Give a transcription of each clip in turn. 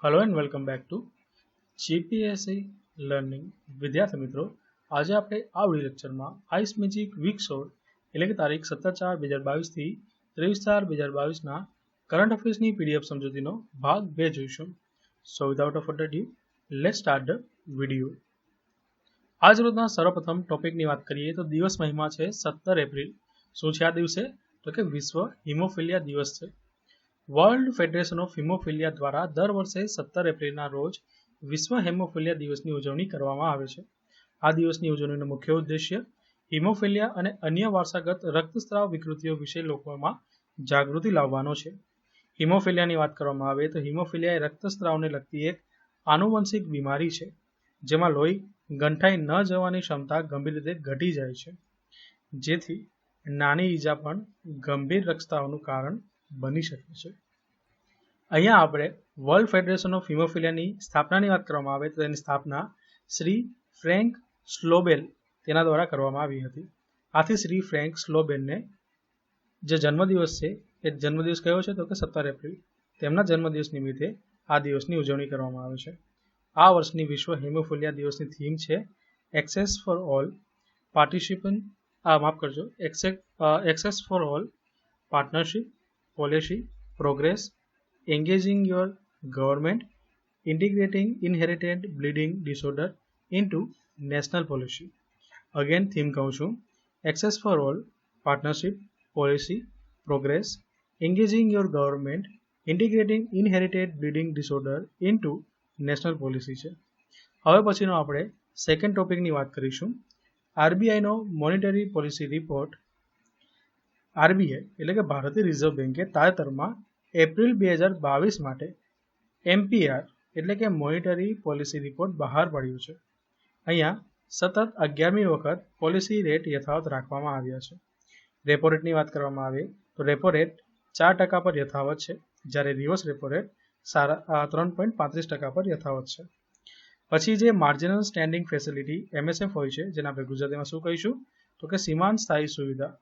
Hello and welcome back to GPSC learning વિદ્યાર્થી મિત્રો આજે આપણે આ વિડિયો લેક્ચરમાં આઈસ મેજિક વીક 16 એટલે કે તારીખ 17/4/2022 થી 23/4/2022 કરંટ અફેર્સની પીડીએફ સમજૂતીનો ભાગ 2 જોઈશું. So without a further due let's start the video. આજ રોજના સર્વપ્રથમ ટોપિકની વાત કરીએ તો દિવસ મહિમા છે 17 એપ્રિલ. શું છે આ દિવસે? તો કે વિશ્વ હિમોફિલિયા દિવસ છે. વર્લ્ડ ફેડરેશન ઓફ હિમોફિલિયા દ્વારા દર વર્ષે 17 એપ્રિલના રોજ વિશ્વ હિમોફિલિયા દિવસની ઉજવણી કરવામાં આવે છે. આ દિવસની ઉજવણીનો મુખ્ય ઉદ્દેશ્ય હિમોફિલિયા અને અન્ય વારસાગત રક્તસ્રાવ વિકૃતિઓ વિશે લોકોમાં જાગૃતિ લાવવાનો છે. હિમોફિલિયાની વાત કરવામાં આવે તો હિમોફિલિયા એ રક્તસ્રાવને લગતી એક આનુવંશિક બીમારી છે જેમાં લોહી ગંઠાઈ ન જવાની ક્ષમતા ગંભીર રીતે ઘટી જાય છે, જેથી નાની ઈજા પણ ગંભીર રક્તસ્રાવનું કારણ બની શકે છે. અહીંયા આપણે વર્લ્ડ ફેડરેશન ઓફ હિમોફિલિયાની સ્થાપનાની વાત કરવામાં આવે તો તેની સ્થાપના શ્રી ફ્રેન્ક સ્લોબેલ તેના દ્વારા કરવામાં આવી હતી. આથી શ્રી ફ્રેન્ક સ્લોબેલને જે જન્મદિવસ છે એ જન્મદિવસ કયો છે તો કે 17 એપ્રિલ. તેમના જન્મદિવસ નિમિત્તે આ દિવસની ઉજવણી કરવામાં આવે છે. આ વર્ષની વિશ્વ હિમોફિલિયા દિવસની થીમ છે access for all access for all partnership policy progress engaging your government, integrating inherited bleeding disorder into national policy. Again theme કહું છું, access for all, partnership, policy, progress, engaging your government, integrating inherited bleeding disorder into national policy છે. હવે પછીનો આપણે second ટોપિકની વાત કરીશું. આરબીઆઈનો monetary policy report. RBI એટલે કે ભારતીય રિઝર્વ બેન્કે તાજેતરમાં એપ્રિલ 2022 માટે એમપીઆર એટલે કે મોનિટરી પોલિસી રિપોર્ટ બહાર પાડ્યો છે. અહીંયા સતત 11મી વખત પોલિસી રેટ યથાવત રાખવામાં આવ્યા છે. રેપો રેટની વાત કરવામાં આવે તો રેપો રેટ 4% પર યથાવત છે, જ્યારે રિવર્સ રેપો રેટ 3.35% પર યથાવત છે. પછી જે માર્જિનલ સ્ટેન્ડિંગ ફેસિલિટી એમએસએફ હોય છે, જેને આપણે ગુજરાતીમાં શું કહીશું તો કે સીમાંત સ્થાયી સુવિધા,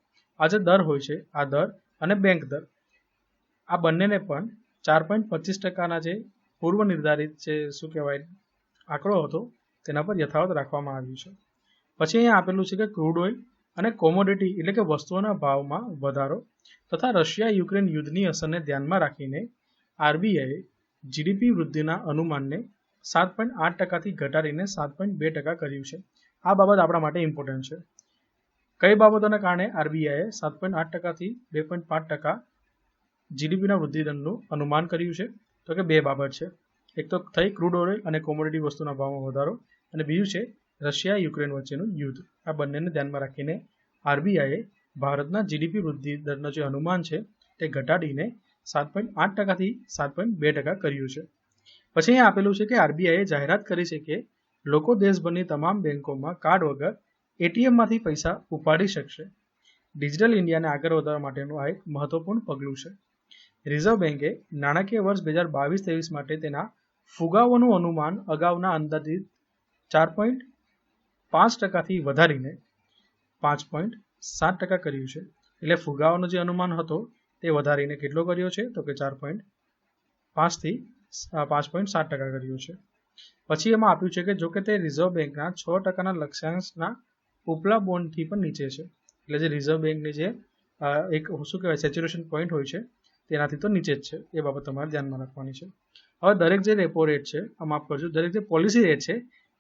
આ જે દર હોય છે આ દર અને બેંક દર આ બંનેને પણ 4.25%ના જે પૂર્વ નિર્ધારિત જે શું કહેવાય આંકડો હતો તેના પર યથાવત રાખવામાં આવ્યું છે. પછી અહીંયા આપેલું છે કે ક્રૂડ ઓઇલ અને કોમોડિટી એટલે કે વસ્તુઓના ભાવમાં વધારો તથા રશિયા યુક્રેન યુદ્ધની અસરને ધ્યાનમાં રાખીને આરબીઆઈએ જીડીપી વૃદ્ધિના અનુમાનને 7.8%થી ઘટાડીને 7.2% કર્યું છે. આ બાબત આપણા માટે ઇમ્પોર્ટન્ટ છે. કઈ બાબતોના કારણે આરબીઆઈએ 7.8%થી 2.5% જીડીપીના વૃદ્ધિ દરનું અનુમાન કર્યું છે તો કે બે બાબત છે. એક તો થઈ ક્રૂડ ઓઇલ અને કોમોડિટી વસ્તુના ભાવમાં વધારો અને બીજું છે રશિયા યુક્રેન વચ્ચેનું યુદ્ધ. આ બંનેને ધ્યાનમાં રાખીને આરબીઆઈએ ભારતના જીડીપી વૃદ્ધિ દરનો જે અનુમાન છે તે ઘટાડીને 7.8%થી 7.2% કર્યું છે. પછી અહીંયા આપેલું છે કે આરબીઆઈએ જાહેરાત કરી છે કે લોકો દેશભરની તમામ બેંકોમાં કાર્ડ વગર એટીએમમાંથી પૈસા ઉપાડી શકશે. ડિજિટલ ઇન્ડિયાને આગળ વધારવા માટેનું આ એક મહત્વપૂર્ણ પગલું છે. રિઝર્વ બેન્કે નાણાકીય વર્ષ 2022-23 માટે તેના ફુગાવોનું અનુમાન અગાઉના અંદાજિત 4.5%થી વધારીને 5.7% કર્યું છે. એટલે ફુગાવાનો જે અનુમાન હતો તે વધારીને કેટલો કર્યો છે તો કે 4.5થી 5.7% કર્યો છે. પછી એમાં આપ્યું છે કે જો કે તે રિઝર્વ બેન્કના 6%ના લક્ષ્યાંકના ઉપલા બોન્ડથી પણ નીચે છે. એટલે જે રિઝર્વ બેન્કની જે એક શું કહેવાય સેચ્યુરેશન પોઈન્ટ હોય છે તેનાથી તો નીચે જ છે. એ બાબત તમારે ધ્યાનમાં રાખવાની છે. હવે દરેક જે રેપો રેટ છે માફ કરજો દરેક જે પોલિસી રેટ છે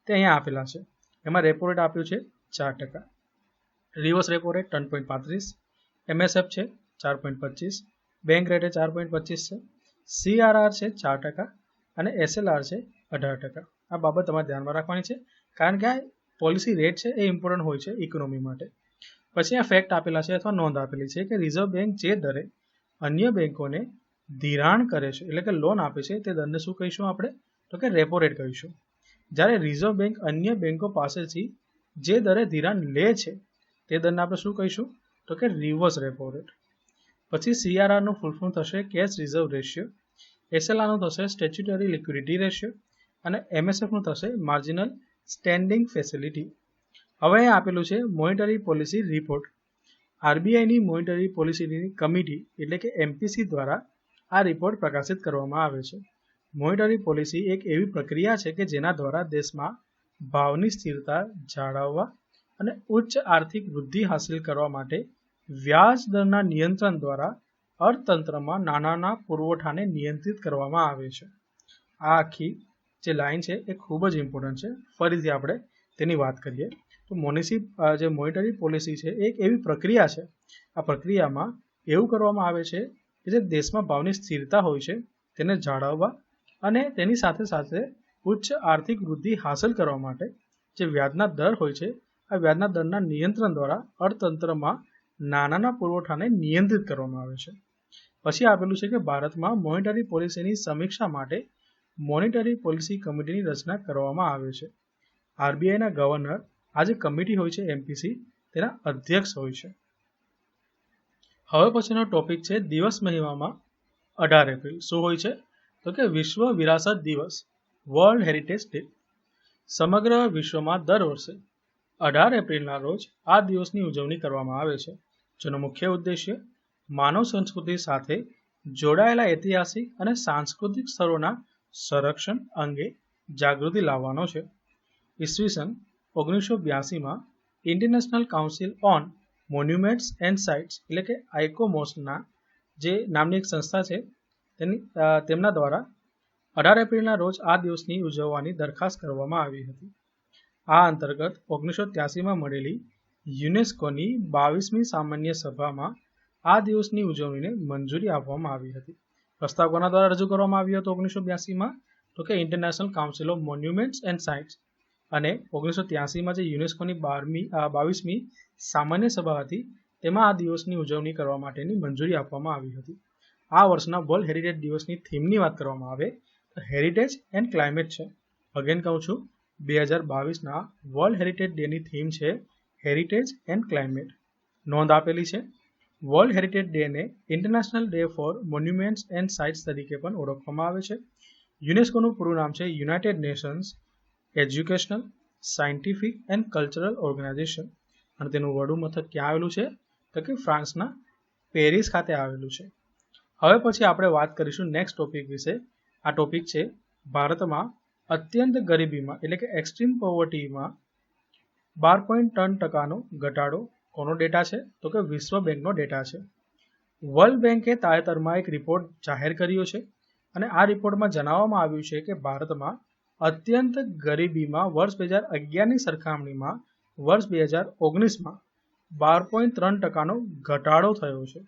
તે અહીંયા આપેલા છે. એમાં રેપો રેટ આપ્યું છે 4%, રિવર્સ રેપો રેટ 3.35, એમએસએફ છે 4.25, બેંક રેટ 4.25 છે, સીઆરઆર છે 4% અને એસએલઆર છે 18%. આ બાબત તમારે ધ્યાનમાં રાખવાની છે કારણ કે આ પોલિસી રેટ છે એ ઇમ્પોર્ટન્ટ હોય છે ઇકોનોમી માટે. પછી આ ફેક્ટ આપેલા છે અથવા નોંધ આપેલી છે કે રિઝર્વ બેન્ક જે દરે અન્ય બેંકોને ધિરાણ કરે છે એટલે કે લોન આપે છે તે દરને શું કહીશું આપણે તો કે રેપો રેટ કહીશું. જ્યારે રિઝર્વ બેન્ક અન્ય બેંકો પાસેથી જે દરે ધિરાણ લે છે તે દરને આપણે શું કહીશું તો કે રિવર્સ રેપો રેટ. પછી સીઆરઆરનું ફૂલ ફોર્મ થશે કેશ રિઝર્વ રેશિયો, એસએલઆરનું થશે સ્ટેચ્યુટરી લિક્વિડિટી રેશિયો અને એમએસએફનું થશે માર્જિનલ સ્ટેન્ડિંગ ફેસિલિટી. હવે આપેલું છે મોનિટરી પોલિસી રિપોર્ટ. આરબીઆઈની મોનિટરી પોલિસીની કમિટી એટલે કે એમપીસી દ્વારા આ રિપોર્ટ પ્રકાશિત કરવામાં આવે છે. મોનેટરી પોલિસી એક એવી પ્રક્રિયા છે કે જેના દ્વારા દેશમાં ભાવની સ્થિરતા જાળવવા અને ઉચ્ચ આર્થિક વૃદ્ધિ હાંસલ કરવા માટે વ્યાજ દરના નિયંત્રણ દ્વારા અર્થતંત્રમાં નાણાંના પુરવઠાને નિયંત્રિત કરવામાં આવે છે. આ આખી જે લાઈન છે એ ખૂબ જ ઇમ્પોર્ટન્ટ છે. ફરીથી આપણે તેની વાત કરીએ તો જે મોનેટરી પોલિસી છે એક એવી પ્રક્રિયા છે. આ પ્રક્રિયામાં એવું કરવામાં આવે છે કે જે દેશમાં ભાવની સ્થિરતા હોય છે તેને જાળવવા અને તેની સાથે સાથે ઉચ્ચ આર્થિક વૃદ્ધિ હાંસલ કરવા માટે જે વ્યાજના દર હોય છે આ વ્યાજના દરના નિયંત્રણ દ્વારા અર્થતંત્રમાં નાણાંના પુરવઠાને નિયંત્રિત કરવામાં આવે છે. પછી આપેલું છે કે ભારતમાં મોનેટરી પોલિસીની સમીક્ષા માટે મોનેટરી પોલિસી કમિટીની રચના કરવામાં આવે છે. આરબીઆઈના ગવર્નર આ જે કમિટી હોય છે એમપીસી તેના અધ્યક્ષ હોય છે. હવે પછીનો ટોપિક છે દિવસ મહિનામાં 18 એપ્રિલ. શું હોય છે તો કે વિશ્વ વિરાસત દિવસ, વર્લ્ડ હેરિટેજ ડે. સમગ્ર વિશ્વમાં દર વર્ષે 18 એપ્રિલના રોજ આ દિવસની ઉજવણી કરવામાં આવે છે, જેનો મુખ્ય ઉદ્દેશ્ય માનવ સંસ્કૃતિ સાથે જોડાયેલા ઐતિહાસિક અને સાંસ્કૃતિક સ્થળોના સંરક્ષણ અંગે જાગૃતિ લાવવાનો છે. ઈસવીસન 1982માં international council on monuments and sites એટલે કે આઇકોમોસના જે નામની એક સંસ્થા છે તેમના દ્વારા 18 એપ્રિલના રોજ આ દિવસની ઉજવવાની દરખાસ્ત કરવામાં આવી હતી. આ અંતર્ગત 1983માં મળેલી યુનેસ્કોની 22મી સામાન્ય સભામાં આ દિવસની ઉજવણીને મંજૂરી આપવામાં આવી હતી. પ્રસ્તાવ કોના દ્વારા રજૂ કરવામાં આવ્યો હતો 1982માં તો કે international council of monuments and sites, અને 1983માં જે યુનેસ્કોની 22મી સામાન્ય સભા હતી તેમાં આ દિવસની ઉજવણી કરવા માટેની મંજૂરી આપવામાં આવી હતી. આ વર્ષના વર્લ્ડ હેરિટેજ દિવસની થીમની વાત કરવામાં આવે તો હેરિટેજ એન્ડ ક્લાઇમેટ છે. અગેન કહું છું 2022ના વર્લ્ડ હેરિટેજ ડેની થીમ છે હેરિટેજ એન્ડ ક્લાઇમેટ. નોંધ આપેલી છે. વર્લ્ડ હેરિટેજ ડેને international day for monuments and sites તરીકે પણ ઓળખવામાં આવે છે. યુનેસ્કોનું પૂરું નામ છે united nations educational, scientific and cultural organisation, અને તેનું વડું મથક ક્યાં આવેલું છે તો કે ફ્રાન્સના પેરિસ ખાતે આવેલું છે. હવે પછી આપણે વાત કરીશું નેક્સ્ટ ટોપિક વિશે. આ ટોપિક છે ભારતમાં અત્યંત ગરીબીમાં એટલે કે એક્સ્ટ્રીમ પોવર્ટીમાં 12.3% ઘટાડો. કોનો ડેટા છે તો કે વિશ્વ બેંકનો ડેટા છે. વર્લ્ડ બેંકે તાજેતરમાં એક રિપોર્ટ જાહેર કર્યો છે અને આ રિપોર્ટમાં જણાવવામાં આવ્યું છે કે ભારતમાં અત્યંત ગરીબીમાં વર્ષ 2011ની સરખામણીમાં વર્ષ 2019માં 12.3%નો ઘટાડો થયો છે.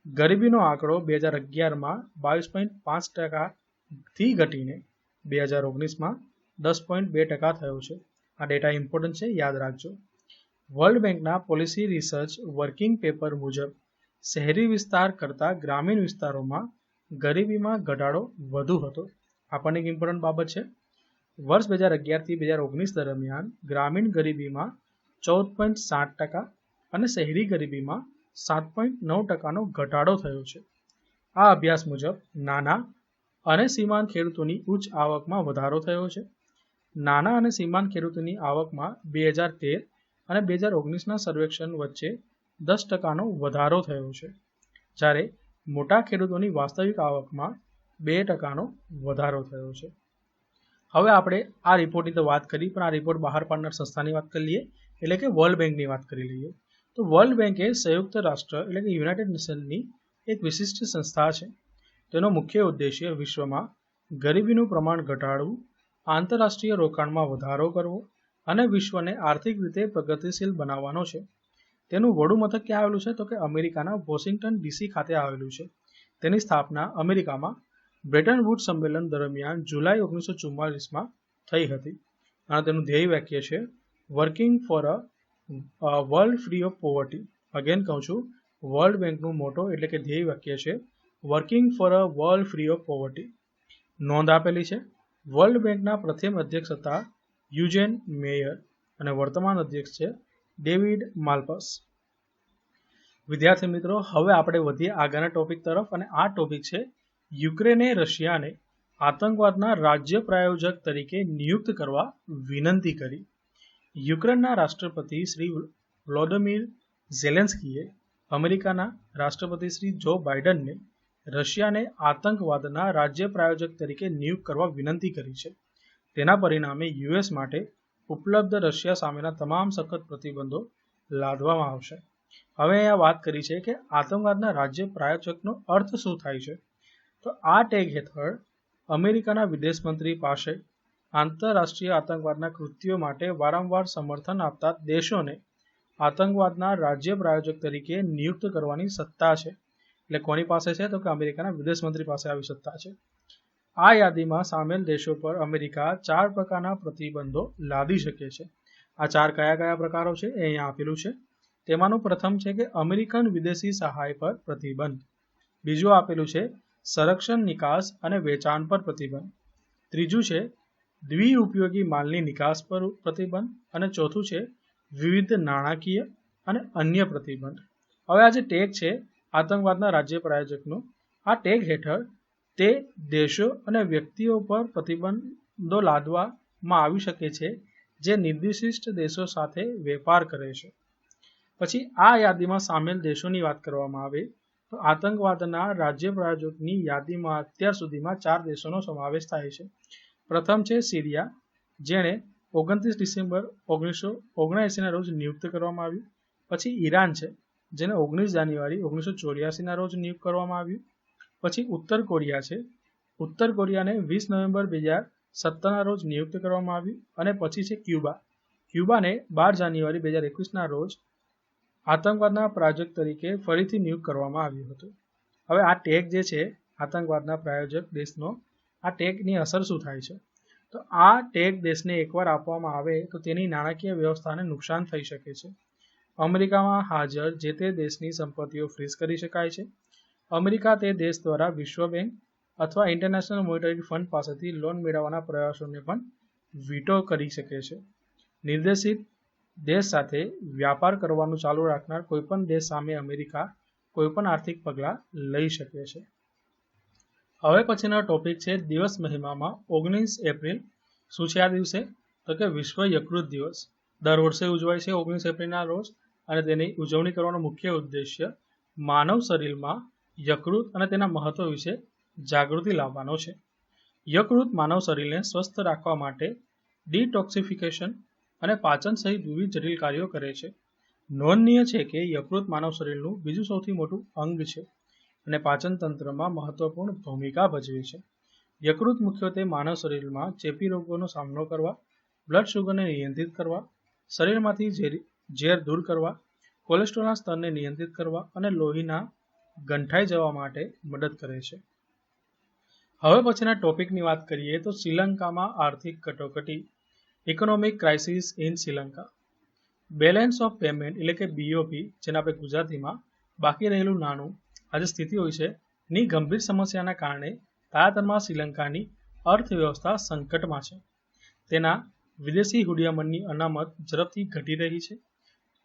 ગરીબીનો આંકડો 2011માં 22.5%થી ઘટીને 2019માં 10.2% થયો છે. આ ડેટા ઇમ્પોર્ટન્ટ છે, યાદ રાખજો. વર્લ્ડ બેંકના પોલિસી રિસર્ચ વર્કિંગ પેપર મુજબ શહેરી વિસ્તાર કરતાં ગ્રામીણ વિસ્તારોમાં ગરીબીમાં ઘટાડો વધુ હતો. આ પણ એક ઇમ્પોર્ટન્ટ બાબત છે. વર્ષ 2011થી 2019 દરમિયાન ગ્રામીણ ગરીબીમાં 14.7% અને શહેરી ગરીબીમાં 7.9%નો ઘટાડો થયો છે. આ અભ્યાસ મુજબ નાના અને સીમાંત ખેડૂતોની ઉચ્ચ આવકમાં વધારો થયો છે. નાના અને સીમાંત ખેડૂતોની આવકમાં 2013 અને 2019ના સર્વેક્ષણ વચ્ચે 10%નો વધારો થયો છે, જ્યારે મોટા ખેડૂતોની વાસ્તવિક આવકમાં 2%નો વધારો થયો છે. હવે આપણે આ રિપોર્ટની તો વાત કરી, પણ આ રિપોર્ટ બહાર પાડનાર સંસ્થાની વાત કરી લઈએ, એટલે કે વર્લ્ડ બેંકની વાત કરી લઈએ. તો વર્લ્ડ બેંક એ સંયુક્ત રાષ્ટ્ર એટલે કે યુનાઇટેડ નેશનની એક વિશિષ્ટ સંસ્થા છે. તેનો મુખ્ય ઉદ્દેશ્ય વિશ્વમાં ગરીબીનું પ્રમાણ ઘટાડવું, આંતરરાષ્ટ્રીય રોકાણમાં વધારો કરવો અને વિશ્વને આર્થિક રીતે પ્રગતિશીલ બનાવવાનો છે. તેનું વડું મથક ક્યાં આવેલું છે તો કે અમેરિકાના વોશિંગ્ટન ડીસી ખાતે આવેલું છે. તેની સ્થાપના અમેરિકામાં બ્રેટન વુડ સંમેલન દરમિયાન જુલાઈ 1944માં થઈ હતી અને તેનું ધ્યેય વાક્ય છે working for a world free of poverty. Again કહું છું, વર્લ્ડ બેંકનું મોટો એટલે કે ધ્યેય વાક્ય છે working for a world free of poverty. નોંધ આપેલી છે. વર્લ્ડ બેંકના પ્રથમ અધ્યક્ષ હતા યુજેન મેયર અને વર્તમાન અધ્યક્ષ છે ડેવિડ માલ્પસ. વિદ્યાર્થી મિત્રો, હવે આપણે વધીએ આગળના ટોપિક તરફ, અને આ ટોપિક છે યુક્રેને રશિયાને આતંકવાદના રાજ્ય પ્રાયોજક તરીકે નિયુક્ત કરવા વિનંતી કરી. યુક્રેનના રાષ્ટ્રપતિ શ્રી વ્લોદિમીર ઝેલેન્સ્કીએ અમેરિકાના રાષ્ટ્રપતિ શ્રી જો બાઇડનને રશિયાને આતંકવાદના રાજ્ય પ્રાયોજક તરીકે નિયુક્ત કરવા વિનંતી કરી છે. તેના પરિણામે યુએસ માટે ઉપલબ્ધ રશિયા સામેના તમામ સખત પ્રતિબંધો લાદવામાં આવશે. હવે અહીંયા વાત કરી છે કે આતંકવાદના રાજ્ય પ્રાયોજકનો અર્થ શું થાય છે. તો આ ટેગ હેઠળ અમેરિકાના વિદેશ મંત્રી પાસે આંતરરાષ્ટ્રીય આતંકવાદના કૃત્યો માટે વારંવાર સમર્થન આપતા દેશોને આતંકવાદના રાજ્ય પ્રાયોજક તરીકે નિયુક્ત કરવાની સત્તા છે. એટલે કોની પાસે છે? તો કે અમેરિકાના વિદેશ મંત્રી પાસે આવી સત્તા છે. આ યાદીમાં સામેલ દેશો પર અમેરિકા 4 પ્રકારના પ્રતિબંધો લાદી શકે છે. આ 4 કયા કયા પ્રકારો છે એ અહીંયા આપેલું છે. તેમાંનું પ્રથમ છે કે અમેરિકન વિદેશી સહાય પર પ્રતિબંધ. બીજું આપેલું છે સંરક્ષણ નિકાસ અને વેચાણ પર પ્રતિબંધ. ત્રીજું છે દ્વિઉપયોગી માલની નિકાસ પર પ્રતિબંધ. અને ચોથું છે વિવિધ નાણાકીય અને અન્ય પ્રતિબંધ. હવે આ જે ટેગ છે આતંકવાદના રાજ્ય પ્રાયોજકનો, આ ટેગ હેઠળ તે દેશો અને વ્યક્તિઓ પર પ્રતિબંધો લાદવામાં આવી શકે છે જે નિર્દિષ્ટ દેશો સાથે વેપાર કરે છે. પછી આ યાદીમાં સામેલ દેશોની વાત કરવામાં આવે તો આતંકવાદના રાજ્ય પ્રાયોજકની યાદીમાં અત્યાર સુધીમાં 4 દેશોનો સમાવેશ થાય છે. પ્રથમ છે સિરિયા, જેણે 29 ડિસેમ્બર 1979ના રોજ નિયુક્ત કરવામાં આવ્યું. પછી ઈરાન છે, જેને 19 જાન્યુઆરી 1984ના રોજ નિયુક્ત કરવામાં આવ્યું. પછી ઉત્તર કોરિયા છે. ઉત્તર કોરિયાને 20 નવેમ્બર 2017ના રોજ નિયુક્ત કરવામાં આવ્યું. અને પછી છે ક્યુબા. ક્યુબાને 12 જાન્યુઆરી 2021ના રોજ આતંકવાદના પ્રાયોજક તરીકે ફરીથી નિયુક્ત કરવામાં આવ્યું હતું. હવે આ ટેગ જે છે આતંકવાદના પ્રાયોજક દેશનો, આ ટેગની અસર શું થાય છે? તો આ ટેગ દેશને એકવાર આપવામાં આવે તો તેની નાણાકીય વ્યવસ્થાને નુકસાન થઈ શકે છે. અમેરિકામાં હાજર જે તે દેશની સંપત્તિઓ ફ્રીઝ કરી શકાય છે. અમેરિકા તે દેશ દ્વારા વિશ્વ બેંક અથવા ઇન્ટરનેશનલ મોનેટરી ફંડ પાસેથી લોન મેળવવાના પ્રયાસોને પણ વીટો કરી શકે છે. નિર્દેશિત દેશ સાથે વ્યાપાર કરવાનું ચાલુ રાખનાર કોઈપણ દેશ સામે અમેરિકા કોઈપણ આર્થિક પગલાં લઈ શકે છે. હવે પછીનો ટોપિક છે દિવસ મહિમામાં 19 એપ્રિલ. શું છે આ દિવસે? તો કે વિશ્વ યકૃત દિવસ. દર વર્ષે ઉજવાય છે 19 એપ્રિલના રોજ. અને તેની ઉજવણી કરવાનો મુખ્ય ઉદ્દેશ્ય માનવ શરીરમાં યકૃત અને તેના મહત્વ વિશે જાગૃતિ લાવવાનો છે. યકૃત માનવ શરીરને સ્વસ્થ રાખવા માટે ડિટોક્સિફિકેશન અને પાચન સહિત વિવિધ જટિલ કાર્યો કરે છે. નોંધનીય છે કે યકૃત માનવ શરીરનું બીજું સૌથી મોટું અંગ છે અને પાચન તંત્રમાં મહત્વપૂર્ણ ભૂમિકા ભજવે છે. યકૃત મુખ્યત્વે માનવ શરીરમાં ચેપી રોગોનો સામનો કરવા, બ્લડ શુગરને નિયંત્રિત કરવા, શરીરમાંથી ઝેર દૂર કરવા, કોલેસ્ટ્રોલના સ્તરને નિયંત્રિત કરવા અને લોહીના ગંઠાઈ જવા માટે મદદ કરે છે. હવે પછીના ટોપિકની વાત કરીએ તો શ્રીલંકામાં આર્થિક કટોકટી, economic crisis in Sri Lanka. Balance of payment એટલે કે બીઓપી, જેને આપણે ગુજરાતીમાં બાકી રહેલું નાણું, આ જે સ્થિતિ હોય છે ની ગંભીર સમસ્યાના કારણે તાજેતરમાં શ્રીલંકાની અર્થવ્યવસ્થા સંકટમાં છે. તેના વિદેશી હુંડિયામણની અનામત ઝડપથી ઘટી રહી છે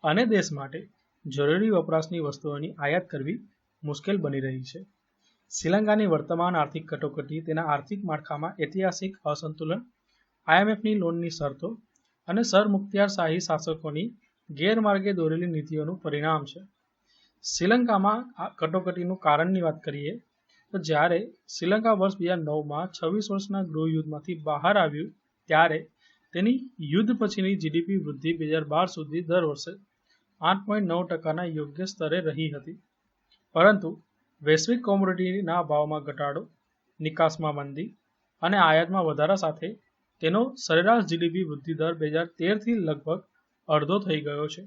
અને દેશ માટે જરૂરી વપરાશની વસ્તુઓની આયાત કરવી મુશ્કેલ બની રહી છે. શ્રીલંકાની વર્તમાન આર્થિક કટોકટી તેના આર્થિક માળખામાં ઐતિહાસિક અસંતુલન, IMFની લોનની શરતો અને સરમુખત્યારશાહી શાસકોની ગેરમાર્ગે દોરેલી નીતિઓનું પરિણામ છે. શ્રીલંકામાં કટોકટીનું કારણની વાત કરીએ તો જ્યારે શ્રીલંકા વર્ષ 2009માં 26 વર્ષના ગૃહયુદ્ધમાંથી બહાર આવ્યું ત્યારે તેની યુદ્ધ પછીની જીડીપી વૃદ્ધિ 2012 સુધી દર વર્ષે 8.9%ના યોગ્ય સ્તરે રહી હતી. પરંતુ વૈશ્વિક કોમોડિટીના ભાવમાં ઘટાડો, નિકાસમાં મંદી અને આયાતમાં વધારા સાથે તેનો સરેરાશ જીડીપી વૃદ્ધિ દર 2013થી લગભગ અડધો થઈ ગયો છે.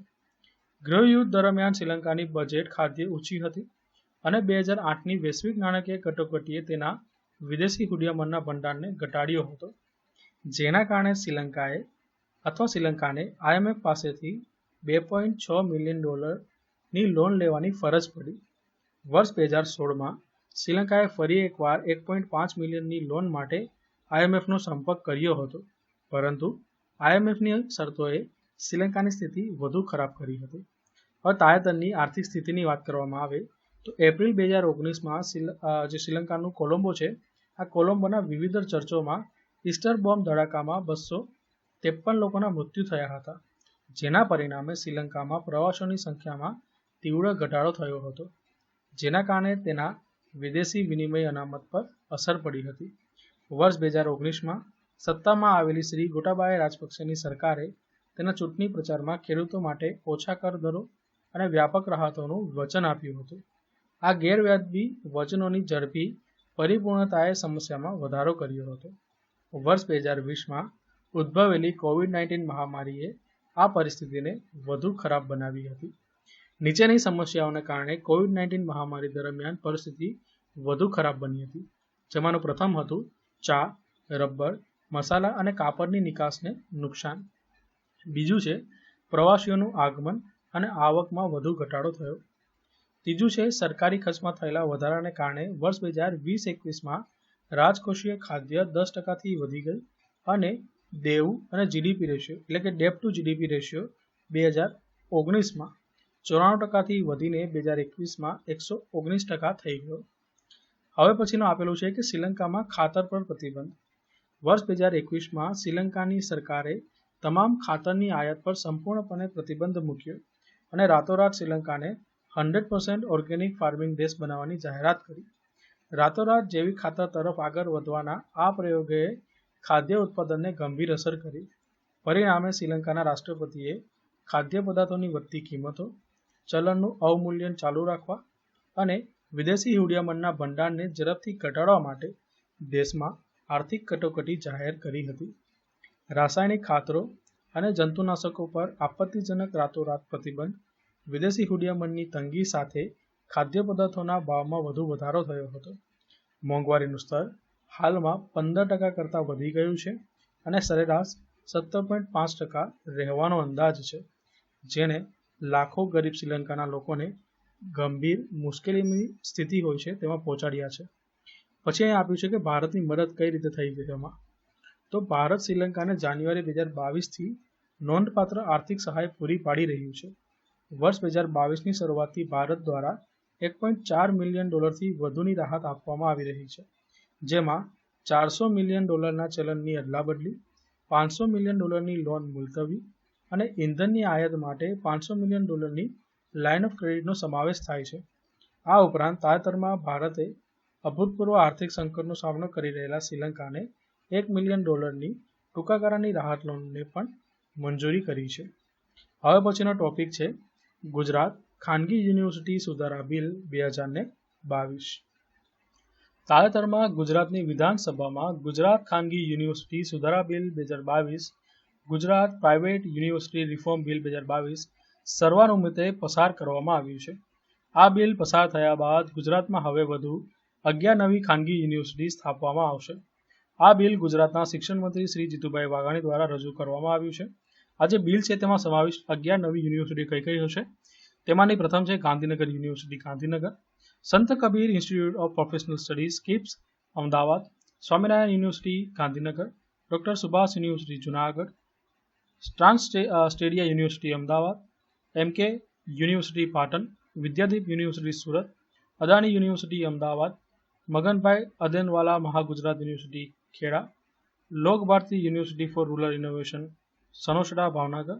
ગૃહયુદ્ધ દરમિયાન શ્રીલંકાની બજેટ ખાદ્ય ઊંચી હતી અને 2008ની વૈશ્વિક નાણાકીય કટોકટીએ તેના વિદેશી હુંડિયામણના ભંડારને ઘટાડ્યો હતો, જેના કારણે શ્રીલંકાને IMF પાસેથી $2.6 મિલિયન ની લોન લેવાની ફરજ પડી. વર્ષ 2016માં શ્રીલંકાએ ફરી એકવાર 1.5 મિલિયનની લોન માટે IMFનો સંપર્ક કર્યો હતો, પરંતુ IMFની શરતોએ શ્રીલંકાની સ્થિતિ વધુ ખરાબ કરી હતી. હવે તાજેતરની આર્થિક સ્થિતિની વાત કરવામાં આવે તો એપ્રિલ 2019માં જે શ્રીલંકાનું કોલંબો છે, આ કોલંબોના વિવિધ ચર્ચોમાં ઈસ્ટર બોમ્બ ધડાકામાં 253 લોકોના મૃત્યુ થયા હતા, જેના પરિણામે શ્રીલંકામાં પ્રવાસીઓની સંખ્યામાં તીવ્ર ઘટાડો થયો હતો, જેના કારણે તેના વિદેશી વિનિમય અનામત પર અસર પડી હતી. વર્ષ 2019માં સત્તામાં આવેલી શ્રી ગોટાબાયા રાજપક્ષેની સરકારે તેના ચૂંટણી પ્રચારમાં ખેડૂતો માટે ઓછા કર દરો અને વ્યાપક રાહતોનું વચન આપ્યું હતું. આ ગેરવ્યાજબી વચનોની ઝડપી પરિપૂર્ણતાએ સમસ્યામાં વધારો કર્યો હતો. વર્ષ 2020માં ઉદ્ભવેલી કોવિડ-19 મહામારીએ આ પરિસ્થિતિને વધુ ખરાબ બનાવી હતી. નીચેની સમસ્યાઓને કારણે કોવિડ-19 મહામારી દરમિયાન પરિસ્થિતિ વધુ ખરાબ બની હતી, જેમાંનું પ્રથમ હતું ચા, રબર, મસાલા અને કાપડની નિકાસને નુકસાન. બીજું છે પ્રવાસીઓનું આગમન અને આવકમાં વધુ ઘટાડો થયો. ત્રીજું છે સરકારી ખર્ચમાં થયેલા વધારાને કારણે વર્ષ 2020-21માં રાજકોષીય ખાદ્ય 10%થી વધી ગઈ અને દેવું અને જીડીપી રેશિયો એટલે કે ડેપ ટુ જીડીપી રેશિયો 2019માં 94%થી વધીને 2021માં 119% થઈ ગયો. હવે પછીનું આપેલું છે કે શ્રીલંકામાં ખાતર પર પ્રતિબંધ. વર્ષ 2021માં શ્રીલંકાની સરકારે તમામ ખાતરની આયાત પર સંપૂર્ણપણે પ્રતિબંધ મૂક્યો અને રાતોરાત શ્રીલંકાને 100% ઓર્ગેનિક ફાર્મિંગ દેશ બનાવવાની જાહેરાત કરી. રાતોરાત જૈવિક ખાતર તરફ આગળ વધવાના આ પ્રયોગે ખાદ્ય ઉત્પાદનને ગંભીર અસર કરી. પરિણામે શ્રીલંકાના રાષ્ટ્રપતિએ ખાદ્ય પદાર્થોની વધતી કિંમતો, ચલણનું અવમૂલ્યન ચાલુ રાખવા અને વિદેશી હુંડિયામણના ભંડારને ઝડપથી ઘટાડવા માટે દેશમાં આર્થિક કટોકટી જાહેર કરી હતી. રાસાયણિક ખાતરો અને જંતુનાશકો પર આપત્તિજનક રાતોરાત પ્રતિબંધ, વિદેશી હુંડિયામણની તંગી સાથે ખાદ્ય પદાર્થોના ભાવમાં વધુ વધારો થયો હતો. મોંઘવારીનું સ્તર હાલમાં 15% કરતાં વધી ગયું છે અને સરેરાશ 17.5% રહેવાનો અંદાજ છે, જેણે લાખો ગરીબ શ્રીલંકાના લોકોને ગંભીર મુશ્કેલીની સ્થિતિ હોય છે તેમાં પહોંચાડ્યા છે. પછી અહીં આપ્યું છે કે ભારતની મદદ કઈ રીતે થઈ ગઈ એમાં. તો ભારત શ્રીલંકાને જાન્યુઆરી 2022થી નોંધપાત્ર આર્થિક સહાય પૂરી પાડી રહ્યું છે. વર્ષ 2022ની શરૂઆતથી ભારત દ્વારા $1.4 મિલિયન વધુની રાહત આપવામાં આવી રહી છે, જેમાં $400 મિલિયન ચલણની અદલાબદલી, $500 મિલિયન લોન મુલતવી અને ઇંધણની આયાત માટે $500 મિલિયન લાઇન ઓફ ક્રેડિટનો સમાવેશ થાય છે. આ ઉપરાંત તાજેતરમાં ભારતે અભૂતપૂર્વ આર્થિક સંકટનો સામનો કરી રહેલા શ્રીલંકાને $1 મિલિયન ટૂંકા ગાળાની રાહત લોનને પણ મંજૂરી કરી છે. હવે પછીનો ટોપિક છે ગુજરાત ખાનગી યુનિવર્સિટી સુધારા બિલ 2022. તાજેતરમાં ગુજરાતની વિધાનસભામાં ગુજરાત ખાનગી યુનિવર્સિટી સુધારા bill 2022, Gujarat private university reform bill 2022 સર્વાનુમતે પસાર કરવામાં આવ્યું છે. આ બિલ પસાર થયા બાદ ગુજરાતમાં હવે વધુ 11 નવી ખાનગી યુનિવર્સિટી સ્થાપવામાં આવશે. આ બિલ ગુજરાતના શિક્ષણ મંત્રી શ્રી જીતુભાઈ વાઘાણી દ્વારા રજૂ કરવામાં આવ્યું છે. આ જે બિલ છે તેમાં સમાવિષ્ટ 11 નવી યુનિવર્સિટી કઈ કઈ હશે? તેમાંની પ્રથમ છે Gandhinagar university Gandhinagar, Sant Kabir institute of professional studies KIPS Ahmedabad, Swaminarayan university Gandhinagar, doctor Subhash university Junagadh, સ્ટ્રાન્ડ સ્ટેડિયા university Ahmedabad, MK university Patan, Vidyadeep university Surat, Adani university Ahmedabad, Maganbhai Adenwala Mahagujarat university Kheda, Lok Bharati university for rural innovation Sanosara Bhavnagar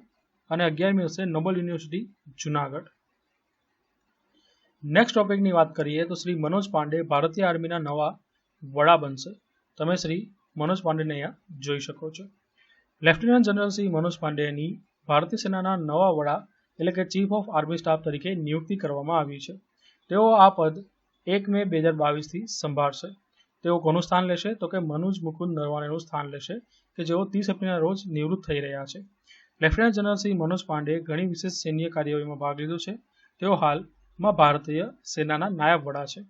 અને 11મી હશે નોબલ યુનિવર્સિટી જુનાગઢ. નેક્સ્ટ ટોપિકની વાત કરીએ તો શ્રી મનોજ પાંડે ભારતીય આર્મીના નવા વડા બનશે. તમે શ્રી મનોજ પાંડેને અહીંયા જોઈ શકો છો. લેફ્ટનન્ટ જનરલ શ્રી મનોજ પાંડેની ભારતીય સેનાના નવા વડા એટલે કે ચીફ ઓફ આર્મી સ્ટાફ તરીકે નિયુક્તિ કરવામાં આવી છે. તેઓ આ પદ 1 મે 2022થી સંભાળશે. તેઓ કોનું સ્થાન લેશે તો કે મનોજ મુકુંદ નરવાણેનું સ્થાન લેશે કે જેઓ 30 એપ્રિલના રોજ નિવૃત્ત થઈ રહ્યા છે. લેફ્ટનન્ટ જનરલ શ્રી મનોજ પાંડેએ ઘણી વિશેષ સૈન્ય કાર્યવાહીમાં ભાગ લીધો છે. તેઓ હાલમાં ભારતીય સેનાના નાયબ વડા છે.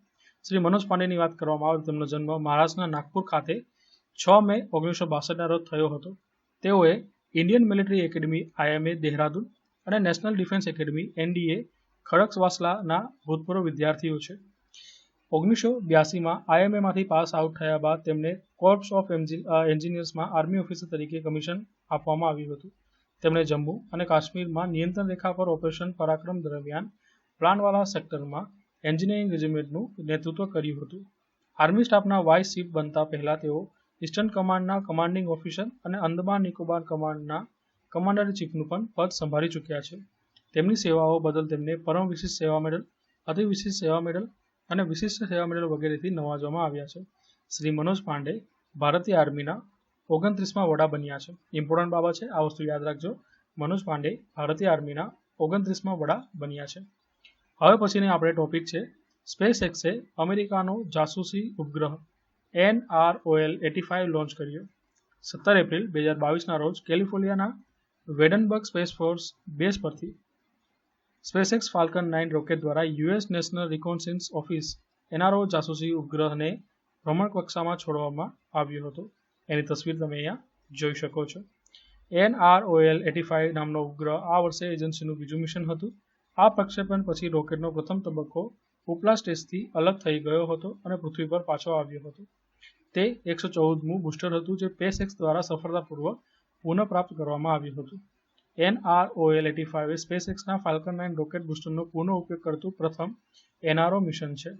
શ્રી મનોજ પાંડેની વાત કરવામાં આવે તો તેમનો જન્મ મહારાષ્ટ્રના નાગપુર ખાતે 6 મે 1962ના રોજ થયો હતો. તેઓએ Indian military academy IMA Dehradun અને નેશનલ ડિફેન્સ એકેડમી NDA ખડકવાસલાના ભૂતપૂર્વ વિદ્યાર્થીઓ છે. 1982માં IMAમાંથી પાસ આઉટ થયા બાદ તેમને કોર્પ્સ ઓફ એન્જિનિયર્સમાં આર્મી ઓફિસર તરીકે કમિશન આપવામાં આવ્યું હતું. તેમણે જમ્મુ અને કાશ્મીરમાં નિયંત્રણ રેખા પર ઓપરેશન પરાક્રમ દરમિયાન પ્લાનવાલા સેક્ટરમાં એન્જિનિયરિંગ રેજિમેન્ટનું નેતૃત્વ કર્યું હતું. આર્મી સ્ટાફના વાઇસ ચીફ બનતા પહેલા તેઓ ઈસ્ટર્ન કમાન્ડના કમાન્ડિંગ ઓફિસર અને અંદમાન નિકોબાર કમાન્ડના કમાન્ડર ચીફનું પણ પદ સંભાળી ચૂક્યા છે. તેમની સેવાઓ બદલ તેમને પરમ વિશિષ્ટ સેવા મેડલ, અતિ વિશિષ્ટ સેવા મેડલ, અને વિશિષ્ટ સેવા મેડલ વગેરેથી નવાજવામાં આવ્યા છે. શ્રી મનોજ પાંડે ભારતીય આર્મીના 29મા વડા બન્યા છે. ઇમ્પોર્ટન્ટ બાબત છે, આ વસ્તુ યાદ રાખજો. મનોજ પાંડે ભારતીય આર્મીના 29મા વડા બન્યા છે. હવે પછીની આપણે ટોપિક છે સ્પેસ એક્સે અમેરિકાનો જાસૂસી ઉપગ્રહ NROL-85 લોન્ચ કર્યો. 17 એપ્રિલ 2022ના રોજ કેલિફોર્નિયાના વેડનબર્ગ સ્પેસ ફોર્સ બેઝ પરથી સ્પેસએક્સ ફાલ્કન 9 રોકેટ દ્વારા યુએસ નેશનલ રિકોન્સન્સ ઓફિસ NRO જાસૂસી ઉપગ્રહને ભ્રમણકક્ષામાં છોડવામાં આવ્યો હતો. એની તસવીર તમે અહીંયા જોઈ શકો છો. NROL-85 નામનો ઉપગ્રહ આ વર્ષે એજન્સીનું બીજું મિશન હતું. આ પ્રક્ષેપણ પછી રોકેટનો પ્રથમ તબક્કો ઉપલા સ્ટેજથી અલગ થઈ ગયો હતો અને પૃથ્વી પર પાછો આવ્યો હતો. તે 114મું બૂસ્ટર હતું જે સ્પેસએક્સ દ્વારા સફળતાપૂર્વક પુનઃપ્રાપ્ત કરવામાં આવ્યું હતું. NROL-85 એ સ્પેસએક્સના ફાલ્કન 9 રોકેટ બૂસ્ટરનો પુનઃ ઉપયોગ કરતું પ્રથમ NRO મિશન છે.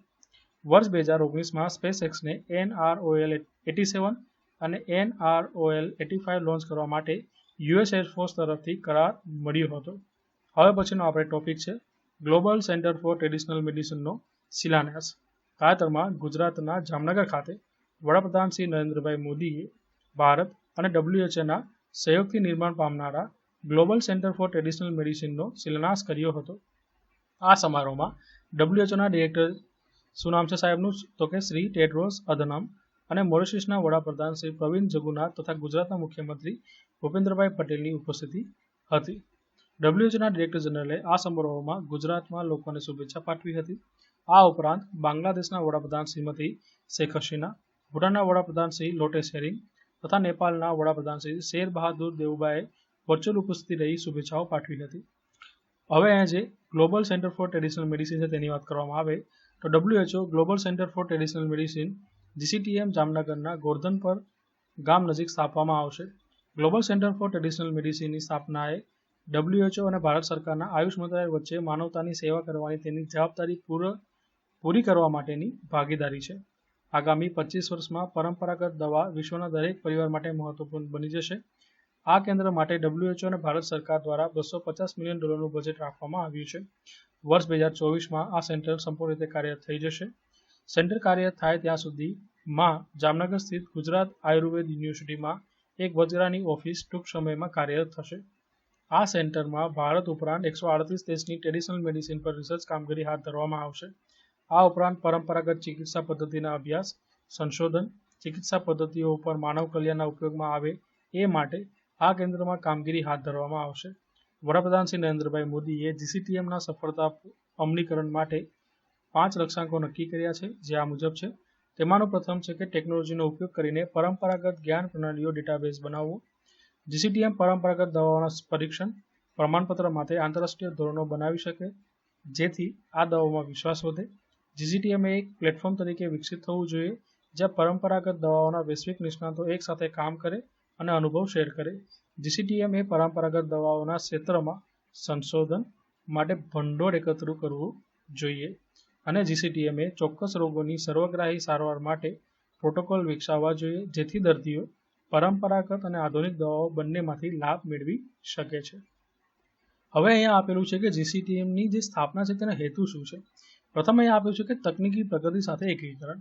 વર્ષ 2019માં સ્પેસએક્સને NROL-87 અને NROL-85 લોન્ચ કરવા માટે યુએસ એરફોર્સ તરફથી કરાર મળ્યો હતો. હવે પછીનો આપણે ટોપિક છે ગ્લોબલ સેન્ટર ફોર ટ્રેડિશનલ મેડિસિનનો શિલાન્યાસ. તાજેતરમાં ગુજરાતના જામનગર ખાતે વડાપ્રધાન શ્રી નરેન્દ્રભાઈ મોદીએ ભારત અને WHOના સહયોગથી નિર્માણ પામનારા ગ્લોબલ સેન્ટર ફોર ટ્રેડિશનલ મેડિસિનનો શિલાન્યાસ કર્યો હતો. આ સમારોહમાં WHOના ડિરેક્ટર શું નામ છે સાહેબનું, તો કે શ્રી ટેડ્રોસ અધનમ અને મોરિશિયસના વડાપ્રધાન શ્રી પ્રવિણ જગુનાથ તથા ગુજરાતના મુખ્યમંત્રી ભૂપેન્દ્રભાઈ પટેલની ઉપસ્થિતિ હતી. WHOના ડિરેક્ટર જનરલે આ સમારોહમાં ગુજરાતમાં લોકોને શુભેચ્છા પાઠવી હતી. આ ઉપરાંત બાંગ્લાદેશના વડાપ્રધાન શ્રીમતી શેખ હસીના, ભૂટાનના વડાપ્રધાન શ્રી લોટે શેરિંગ તથા નેપાળના વડાપ્રધાન શ્રી શેર બહાદુર દેવબાએ વર્ચ્યુઅલ ઉપસ્થિતિ રહી શુભેચ્છાઓ પાઠવી હતી. હવે અહીંયા જે global centre for traditional medicine છે તેની વાત કરવામાં આવે તો WHO global centre for traditional medicine GCTM જામનગરના ગોરધનપર ગામ નજીક સ્થાપવામાં આવશે. ગ્લોબલ સેન્ટર ફોર ટ્રેડિશનલ મેડિસિનની સ્થાપનાએ WHO અને ભારત સરકારના આયુષ મંત્રાલય વચ્ચે માનવતાની સેવા કરવાની તેની જવાબદારી પૂરી કરવા માટેની ભાગીદારી છે. આગામી 25 વર્ષમાં પરંપરાગત દવા વિશ્વના દરેક પરિવાર માટે મહત્વપૂર્ણ બની જશે. આ કેન્દ્ર માટે WHO અને ભારત સરકાર દ્વારા $250 મિલિયન બજેટ રાખવામાં આવ્યું છે. વર્ષ 2024માં આ સેન્ટર સંપૂર્ણ રીતે કાર્યરત થઈ જશે. સેન્ટર કાર્યરત થાય ત્યાં સુધીમાં જામનગર સ્થિત ગુજરાત આયુર્વેદ યુનિવર્સિટીમાં એક વચગાળાની ઓફિસ ટૂંક સમયમાં કાર્યરત થશે. આ સેન્ટરમાં ભારત ઉપરાંત 138 દેશની ટ્રેડિશનલ મેડિસિન પર રિસર્ચ કામગીરી હાથ ધરવામાં આવશે. આ ઉપરાંત પરંપરાગત ચિકિત્સા પદ્ધતિના અભ્યાસ, સંશોધન, ચિકિત્સા પદ્ધતિઓ ઉપર માનવ કલ્યાણના ઉપયોગમાં આવે એ માટે આ કેન્દ્રમાં કામગીરી હાથ ધરવામાં આવશે. વડાપ્રધાન શ્રી નરેન્દ્રભાઈ મોદીએ GCTMના સફળતા અમલીકરણ માટે 5 લક્ષ્યાંકો નક્કી કર્યા છે, જે આ મુજબ છે. તેમાંનો પ્રથમ છે કે ટેકનોલોજીનો ઉપયોગ કરીને પરંપરાગત જ્ઞાન પ્રણાલીઓ ડેટાબેઝ બનાવવો. GCTM પરંપરાગત દવાઓના પરીક્ષણ પ્રમાણપત્ર માટે આંતરરાષ્ટ્રીય ધોરણો બનાવી શકે, જેથી આ દવાઓમાં વિશ્વાસ વધે. GCTM એક પ્લેટફોર્મ તરીકે વિકસિત થવું જોઈએ, જ્યાં પરંપરાગત દવાઓના વૈશ્વિક નિષ્ણાતો એકસાથે કામ કરે અને અનુભવ શેર કરે. GCTM એ પરંપરાગત દવાઓના ક્ષેત્રમાં સંશોધન માટે ભંડોળ એકત્ર કરવું જોઈએ અને GCTM એ ચોક્કસ રોગોની સર્વગ્રાહી સારવાર માટે પ્રોટોકોલ વિકસાવવા જોઈએ, જેથી દર્દીઓ પરંપરાગત અને આધુનિક દવાઓ બંનેમાંથી લાભ મેળવી શકે છે. હવે અહીંયા આપેલું છે કે GCTMની જે સ્થાપના છે તેનો હેતુ શું છે. પ્રથમ અહીંયા આપ્યું છે કે તકનીકી પ્રગતિ સાથે એકીકરણ.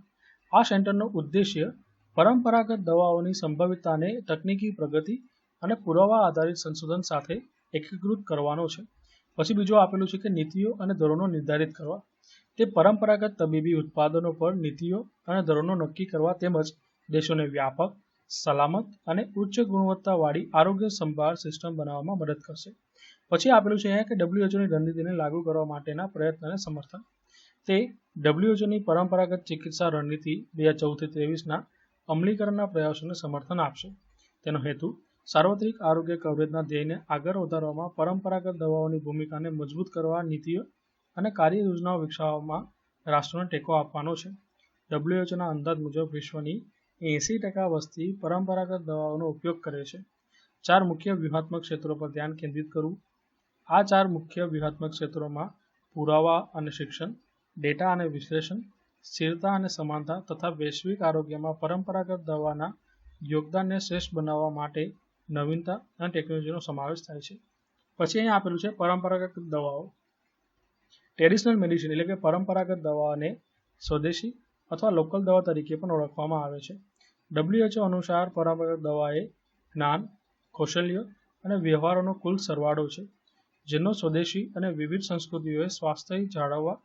આ સેન્ટરનો ઉદ્દેશ્ય પરંપરાગત દવાઓની સંભવિતતાને તકનીકી પ્રગતિ અને પુરાવા આધારિત સંશોધન સાથે એકીકૃત કરવાનો છે. પછી બીજું આપેલું છે કે નીતિઓ અને ધોરણો નિર્ધારિત કરવા. તે પરંપરાગત તબીબી ઉત્પાદનો પર નીતિઓ અને ધોરણો નક્કી કરવા તેમજ દેશોને વ્યાપક, સલામત અને ઉચ્ચ ગુણવત્તાવાળી આરોગ્ય સંભાળ સિસ્ટમ બનાવવામાં મદદ કરશે. પછી આપેલું છે અહીંયા કે WHOની રણનીતિને લાગુ કરવા માટેના પ્રયત્નને સમર્થન. તે WHOની પરંપરાગત ચિકિત્સા રણનીતિ 2014-23ના અમલીકરણના પ્રયાસોને સમર્થન આપશે. તેનો હેતુ સાર્વત્રિક આરોગ્ય કવરેજના ધ્યેયને આગળ વધારવામાં પરંપરાગત દવાઓની ભૂમિકાને મજબૂત કરવા નીતિઓ અને કાર્ય યોજનાઓ વિકસાવવામાં રાષ્ટ્રોને ટેકો આપવાનો છે. WHOના અંદાજ મુજબ વિશ્વની 80% વસ્તી પરંપરાગત દવાઓનો ઉપયોગ કરે છે. 4 મુખ્ય વ્યૂહાત્મક ક્ષેત્રો પર ધ્યાન કેન્દ્રિત કરવું. આ 4 મુખ્ય વ્યૂહાત્મક ક્ષેત્રોમાં પુરાવા અને શિક્ષણ, ડેટા અને વિશ્લેષણ, સ્થિરતા અને સમાનતા તથા વૈશ્વિક આરોગ્યમાં પરંપરાગત દવાના યોગદાનને શ્રેષ્ઠ બનાવવા માટે નવીનતા અને ટેકનોલોજીનો સમાવેશ થાય છે. પછી અહીંયા આપેલું છે પરંપરાગત દવાઓ. ટ્રેડિશનલ મેડિસિન એટલે કે પરંપરાગત દવાઓને સ્વદેશી અથવા લોકલ દવા તરીકે પણ ઓળખવામાં આવે છે. WHO અનુસાર પરંપરાગત દવા એ જ્ઞાન, કૌશલ્ય અને વ્યવહારોનો કુલ સરવાળો છે, જેનો સ્વદેશી અને વિવિધ સંસ્કૃતિઓએ સ્વાસ્થ્ય જાળવવા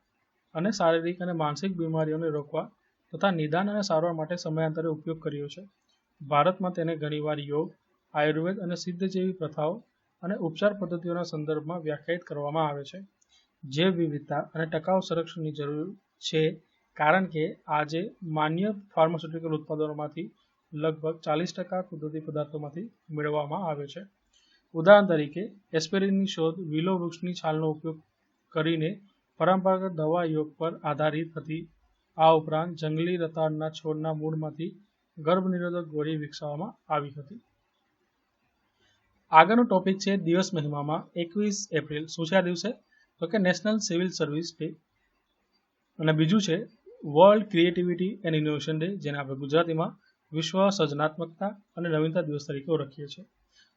અને શારીરિક અને માનસિક બીમારીઓને રોકવા તથા નિદાન અને સારવાર માટે સમયાંતરે ઉપયોગ કર્યો છે. ભારતમાં તેને ઘણીવાર યોગ, આયુર્વેદ અને સિદ્ધ જેવી પ્રથાઓ અને ઉપચાર પદ્ધતિઓના સંદર્ભમાં વ્યાખ્યાયિત કરવામાં આવે છે. જૈવ વિવિધતા અને ટકાઉ સંરક્ષણની જરૂર છે, કારણ કે આજે માન્ય ફાર્માસ્યુટિકલ ઉત્પાદનોમાંથી લગભગ 40% કુદરતી પદાર્થોમાંથી મેળવવામાં આવે છે. ઉદાહરણ તરીકે, એસ્પિરિનની શોધ વિલો વૃક્ષની છાલનો ઉપયોગ કરીને પરંપરાગત દવા યોગ પર આધારિત હતી. આ ઉપરાંત જંગલી રતાળના છોડના મૂળમાંથી ગર્ભનિરોધક ગોળી વિકસાવવામાં આવી હતી. આગળનો ટોપિક છે દિવસ મહિમામાં 21 એપ્રિલ. શું છે આ દિવસે? તો કે નેશનલ સિવિલ સર્વિસ ડે. અને બીજું છે world creativity and innovation day, જેને આપણે ગુજરાતીમાં વિશ્વ સર્જનાત્મકતા અને નવીનતા દિવસ તરીકે ઓળખીએ છીએ.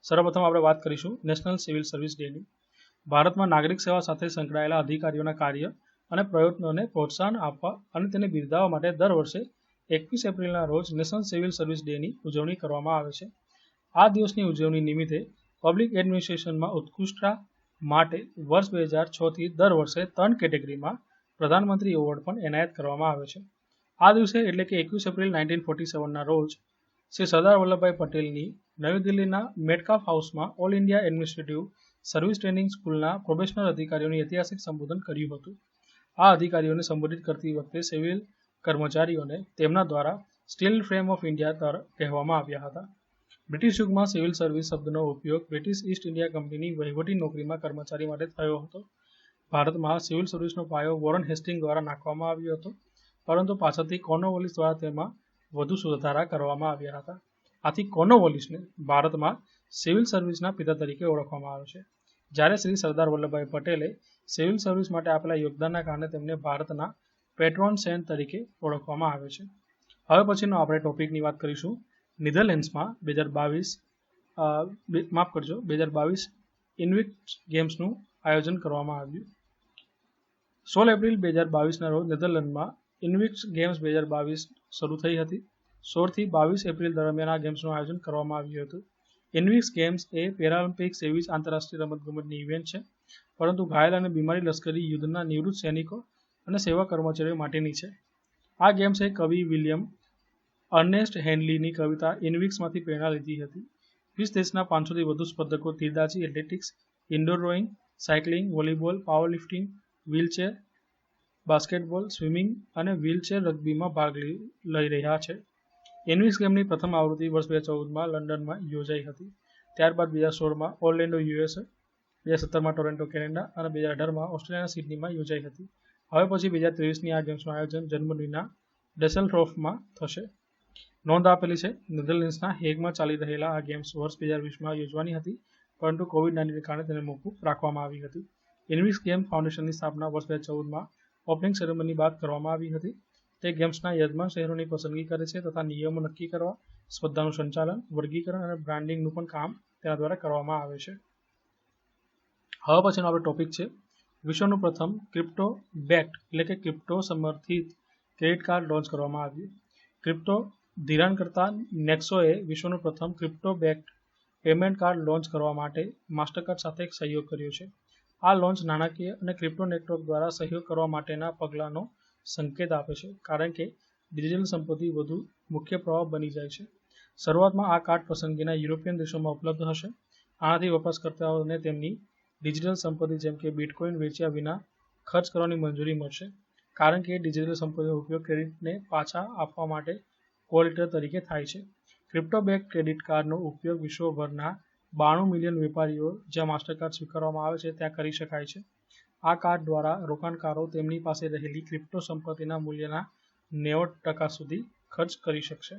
સર્વપ્રથમ આપણે વાત કરીશું નેશનલ સિવિલ સર્વિસ ડેની. ભારતમાં નાગરિક સેવા સાથે સંકળાયેલા અધિકારીઓના કાર્ય અને પ્રયત્નોને પ્રોત્સાહન આપવા અને તેને બિરદાવવા માટે દર વર્ષે 21 એપ્રિલના રોજ નેશનલ સિવિલ સર્વિસ ડેની ઉજવણી કરવામાં આવે છે. આ દિવસની ઉજવણી નિમિત્તે પબ્લિક એડમિનિસ્ટ્રેશનમાં ઉત્કૃષ્ટતા માટે વર્ષ 2006થી દર વર્ષે 3 કેટેગરીમાં પ્રધાનમંત્રી એવોર્ડ પણ એનાયત કરવામાં આવે છે. આ દિવસે એટલે કે 21 એપ્રિલ 1947ના રોજ શ્રી સરદાર વલ્લભભાઈ પટેલની નવી દિલ્હીના મેટકાફ હાઉસમાં all India administrative service training સ્કૂલના પ્રોબેશનર અધિકારીઓનું ઐતિહાસિક સંબોધન કર્યું હતું. આ અધિકારીઓને સંબોધિત કરતી વખતે સિવિલ કર્મચારીઓને તેમના દ્વારા સ્ટીલ ફ્રેમ ઓફ ઇન્ડિયા કહેવામાં આવ્યા હતા. બ્રિટિશ યુગમાં સિવિલ સર્વિસ શબ્દનો ઉપયોગ બ્રિટિશ ઈસ્ટ ઇન્ડિયા કંપનીની વહીવટી નોકરીમાં કર્મચારી માટે થયો હતો. ભારતમાં સિવિલ સર્વિસનો પાયો વોરન હેસ્ટિંગ દ્વારા નાખવામાં આવ્યો હતો, પરંતુ પાછળથી કોર્નવોલિસ દ્વારા તેમાં વધુ સુધારા કરવામાં આવ્યા હતા. આથી કોર્નવોલિસને ભારતમાં સિવિલ સર્વિસના પિતા તરીકે ઓળખવામાં આવે છે. જ્યારે શ્રી સરદાર વલ્લભભાઈ પટેલે સિવિલ સર્વિસ માટે આપેલા યોગદાનના કારણે તેમને ભારતના પેટ્રોન સેન્ટ તરીકે ઓળખવામાં આવે છે. હવે પછીનો આપણે ટોપિકની વાત કરીશું. નેધરલેન્ડ્સમાં 2022 ઇન્વિક્સ ગેમ્સનું આયોજન કરવામાં આવ્યું. 16 એપ્રિલ 2022ના રોજ નેધરલેન્ડમાં ઇન્વિક્સ ગેમ્સ 2022 શરૂ થઈ હતી. 16થી 22 એપ્રિલ દરમિયાન આ ગેમ્સનું આયોજન કરવામાં આવ્યું હતું. ઇન્વિક્સ ગેમ્સ એ પેરાલિમ્પિક્સ એવી જ આંતરરાષ્ટ્રીય રમતગમતની ઇવેન્ટ છે, પરંતુ ઘાયલ અને બીમારી લશ્કરી યુદ્ધના નિવૃત્ત સૈનિકો અને સેવા કર્મચારીઓ માટેની છે. આ ગેમ્સે કવિ વિલિયમ અર્નેસ્ટ હેનલીની કવિતા ઇન્વિક્સમાંથી પ્રેરણા લીધી હતી. 20 દેશના 500થી વધુ સ્પર્ધકો તીરંદાજી, athletics, indoor rowing, cycling, volleyball, powerlifting, wheelchair basketball, swimming અને વ્હીલચેર રગ્બીમાં ભાગ લઈ રહ્યા છે. ઇન્વિક્સ ગેમની પ્રથમ આવૃત્તિ વર્ષ 2014માં લંડનમાં યોજાઈ હતી. ત્યારબાદ 2016માં ઓર્લેન્ડો યુએસએ, 2017માં ટોરેન્ટો કેનેડા અને 2018માં ઓસ્ટ્રેલિયાના સિડનીમાં યોજાઈ હતી. હવે પછી 2023ની આ ગેમ્સનું આયોજન જર્મનીના ડેસેલ્ડોર્ફમાં થશે. નોંધ આપેલી છે, નેધરલેન્ડ્સના હેગમાં ચાલી રહેલા આ ગેમ્સ વર્ષ 2020માં યોજવાની હતી, પરંતુ કોવિડ-19ને કારણે તેને મોકૂફ રાખવામાં આવી હતી. ઇન્વિક્સ ગેમ ફાઉન્ડેશનની સ્થાપના વર્ષ 2014માં ઓપનિંગ સેરેમની બાદ કરવામાં આવી હતી. તે ગેમ્સના યજમાન શહેરોની પસંદગી કરે છે તથા નિયમો નક્કી કરવા, સ્પર્ધાનું સંચાલન, વર્ગીકરણ અને બ્રાન્ડિંગનું પણ કામ તેના દ્વારા કરવામાં આવે છે. હવે પછીનો આપણો ટોપિક છે વિશ્વનું પ્રથમ ક્રિપ્ટો બેક્ડ એટલે કે ક્રિપ્ટો સમર્થિત ક્રેડિટ કાર્ડ લોન્ચ કરવામાં આવ્યું. ક્રિપ્ટો ધિરાણકર્તા નેક્સોએ વિશ્વનું પ્રથમ crypto backed payment card launch કરવા માટે માસ્ટરકાર્ડ સાથે એક સહયોગ કર્યો છે. આ લોન્ચ નાણાકીય અને ક્રિપ્ટો નેટવર્ક દ્વારા સહયોગ કરવા માટેના પગલાંનો સંકેત આપે છે, કારણ કે ડિજિટલ સંપત્તિ વધુ મુખ્ય પ્રવાહ બની જાય છે. શરૂઆતમાં આ કાર્ડ પસંદગીના યુરોપિયન દેશોમાં ઉપલબ્ધ હશે. આનાથી વપરાશકર્તાઓને તેમની ડિજિટલ સંપત્તિ જેમ કે બિટકોઇન વેચ્યા વિના ખર્ચ કરવાની મંજૂરી મળશે, કારણ કે ડિજિટલ સંપત્તિનો ઉપયોગ ક્રેડિટને પાછા આપવા માટે કોલેટરલ તરીકે થાય છે. ક્રિપ્ટો બેક્ડ ક્રેડિટ કાર્ડનો ઉપયોગ વિશ્વભરના 92 મિલિયન વેપારીઓ જ્યાં માસ્ટરકાર્ડ સ્વીકારવામાં આવે છે ત્યાં કરી શકાય છે. આ કાર્ડ દ્વારા રોકાણકારો તેમની પાસે રહેલી ક્રિપ્ટો સંપત્તિના મૂલ્યના 90% સુધી ખર્ચ કરી શકશે.